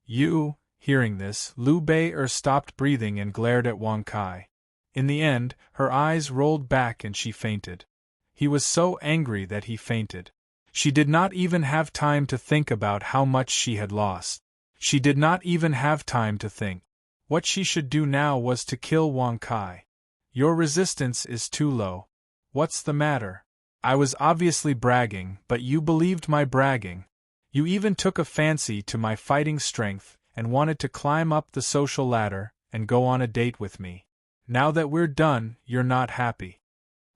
Hearing this, Liu Bei stopped breathing and glared at Wang Kai. In the end, her eyes rolled back and she fainted. He was so angry that he fainted. She did not even have time to think about how much she had lost. She did not even have time to think. What she should do now was to kill Wang Kai. Your resistance is too low. What's the matter? I was obviously bragging, but you believed my bragging. You even took a fancy to my fighting strength and wanted to climb up the social ladder and go on a date with me. Now that we're done, you're not happy.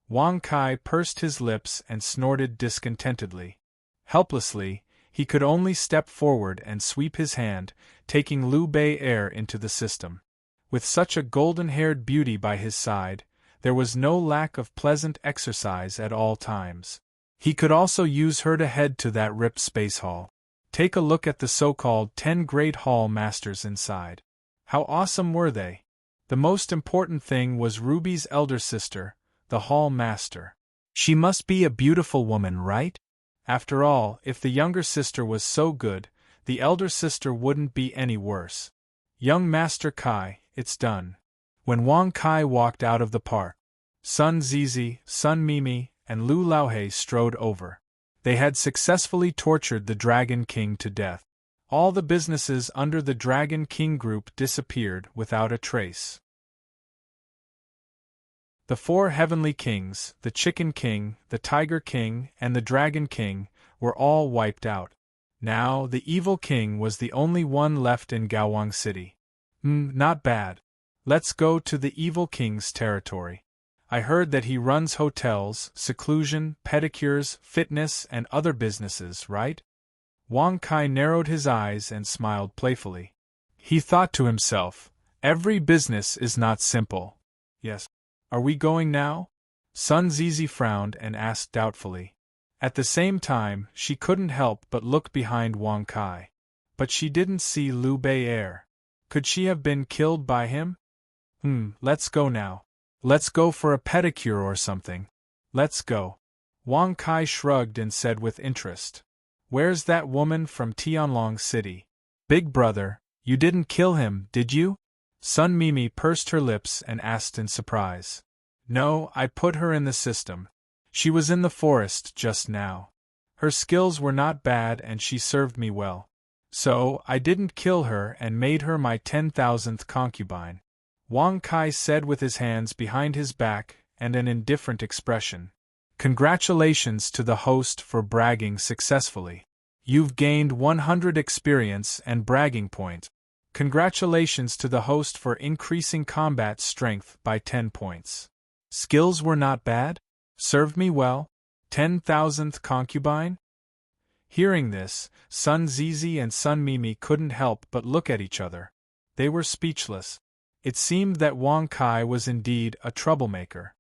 Wang Kai pursed his lips and snorted discontentedly. Helplessly, he could only step forward and sweep his hand, taking Liu Bei into the system. With such a golden-haired beauty by his side, there was no lack of pleasant exercise at all times. He could also use her to head to that ripped space hall. Take a look at the so-called 10 great hall masters inside. How awesome were they? The most important thing was Ruby's elder sister, the hall master. She must be a beautiful woman, right? After all, if the younger sister was so good, the elder sister wouldn't be any worse. Young Master Kai, it's done. When Wang Kai walked out of the park, Sun Zizi, Sun Mimi, and Lu Laohe strode over. They had successfully tortured the Dragon King to death. All the businesses under the Dragon King group disappeared without a trace. The 4 heavenly kings, the Chicken King, the Tiger King, and the Dragon King, were all wiped out. Now the Evil King was the only one left in Gaowang City. Not bad. Let's go to the Evil King's territory. I heard that he runs hotels, seclusion, pedicures, fitness, and other businesses, right? Wang Kai narrowed his eyes and smiled playfully. He thought to himself, Every business is not simple. Yes. Are we going now? Sun Zizi frowned and asked doubtfully. At the same time, she couldn't help but look behind Wang Kai. But she didn't see Liu Bei. Could she have been killed by him? Let's go now. Let's go for a pedicure or something. Let's go. Wang Kai shrugged and said with interest. Where's that woman from Tianlong City? Big brother, you didn't kill him, did you? Sun Mimi pursed her lips and asked in surprise. No, I put her in the system. She was in the forest just now. Her skills were not bad and she served me well. So, I didn't kill her and made her my 10,000th concubine. Wang Kai said with his hands behind his back and an indifferent expression. Congratulations to the host for bragging successfully. You've gained 100 experience and bragging point. Congratulations to the host for increasing combat strength by 10 points. Skills were not bad? Served me well? 10,000th concubine? Hearing this, Sun Zizi and Sun Mimi couldn't help but look at each other. They were speechless. It seemed that Wang Kai was indeed a troublemaker.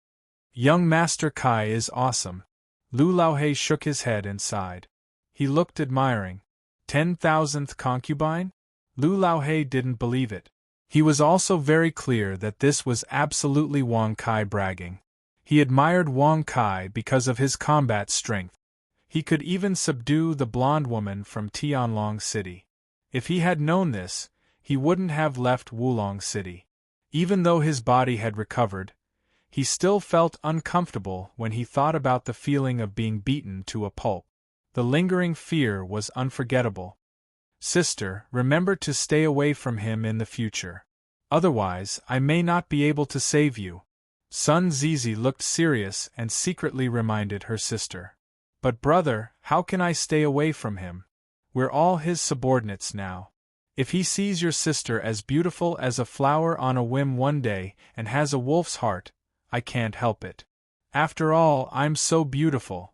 Young Master Kai is awesome. Lu Laohe shook his head and sighed. He looked admiring. 10,000th concubine? Lu Laohe didn't believe it. He was also very clear that this was absolutely Wang Kai bragging. He admired Wang Kai because of his combat strength. He could even subdue the blonde woman from Tianlong City. If he had known this, he wouldn't have left Wulong City. Even though his body had recovered, he still felt uncomfortable when he thought about the feeling of being beaten to a pulp. The lingering fear was unforgettable. Sister, remember to stay away from him in the future. Otherwise, I may not be able to save you. Sun Zizi looked serious and secretly reminded her sister. But brother, how can I stay away from him? We're all his subordinates now. If he sees your sister as beautiful as a flower on a whim one day and has a wolf's heart, I can't help it. After all, I'm so beautiful.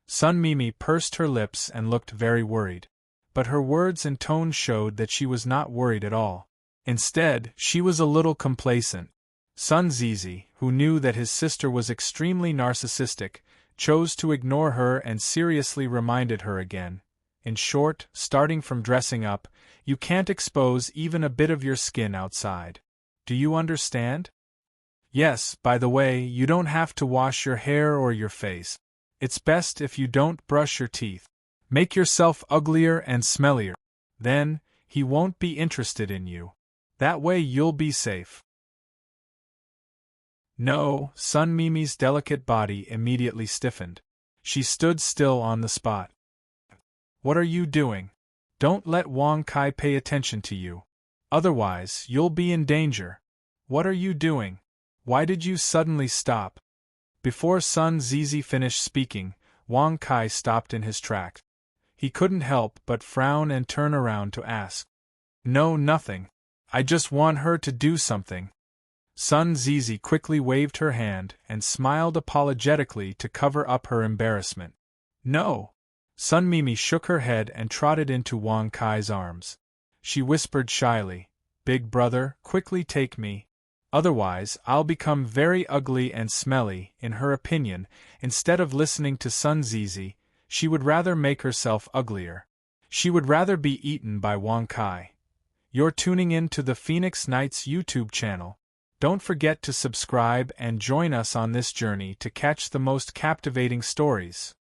Sun Mimi pursed her lips and looked very worried. But her words and tone showed that she was not worried at all. Instead, she was a little complacent. Sun Zizi, who knew that his sister was extremely narcissistic, chose to ignore her and seriously reminded her again. In short, starting from dressing up, you can't expose even a bit of your skin outside. Do you understand? Yes, by the way, you don't have to wash your hair or your face. It's best if you don't brush your teeth. Make yourself uglier and smellier. Then, he won't be interested in you. That way you'll be safe. No, Sun Mimi's delicate body immediately stiffened. She stood still on the spot. What are you doing? Don't let Wang Kai pay attention to you. Otherwise, you'll be in danger. What are you doing? Why did you suddenly stop? Before Sun Zizi finished speaking, Wang Kai stopped in his tracks. He couldn't help but frown and turn around to ask. No, nothing. I just want her to do something. Sun Zizi quickly waved her hand and smiled apologetically to cover up her embarrassment. No. Sun Mimi shook her head and trotted into Wang Kai's arms. She whispered shyly, Big brother, quickly take me. Otherwise, I'll become very ugly and smelly. In her opinion, instead of listening to Sun Zizi, she would rather make herself uglier. She would rather be eaten by Wang Kai. You're tuning in to the Phoenix Nights YouTube channel. Don't forget to subscribe and join us on this journey to catch the most captivating stories.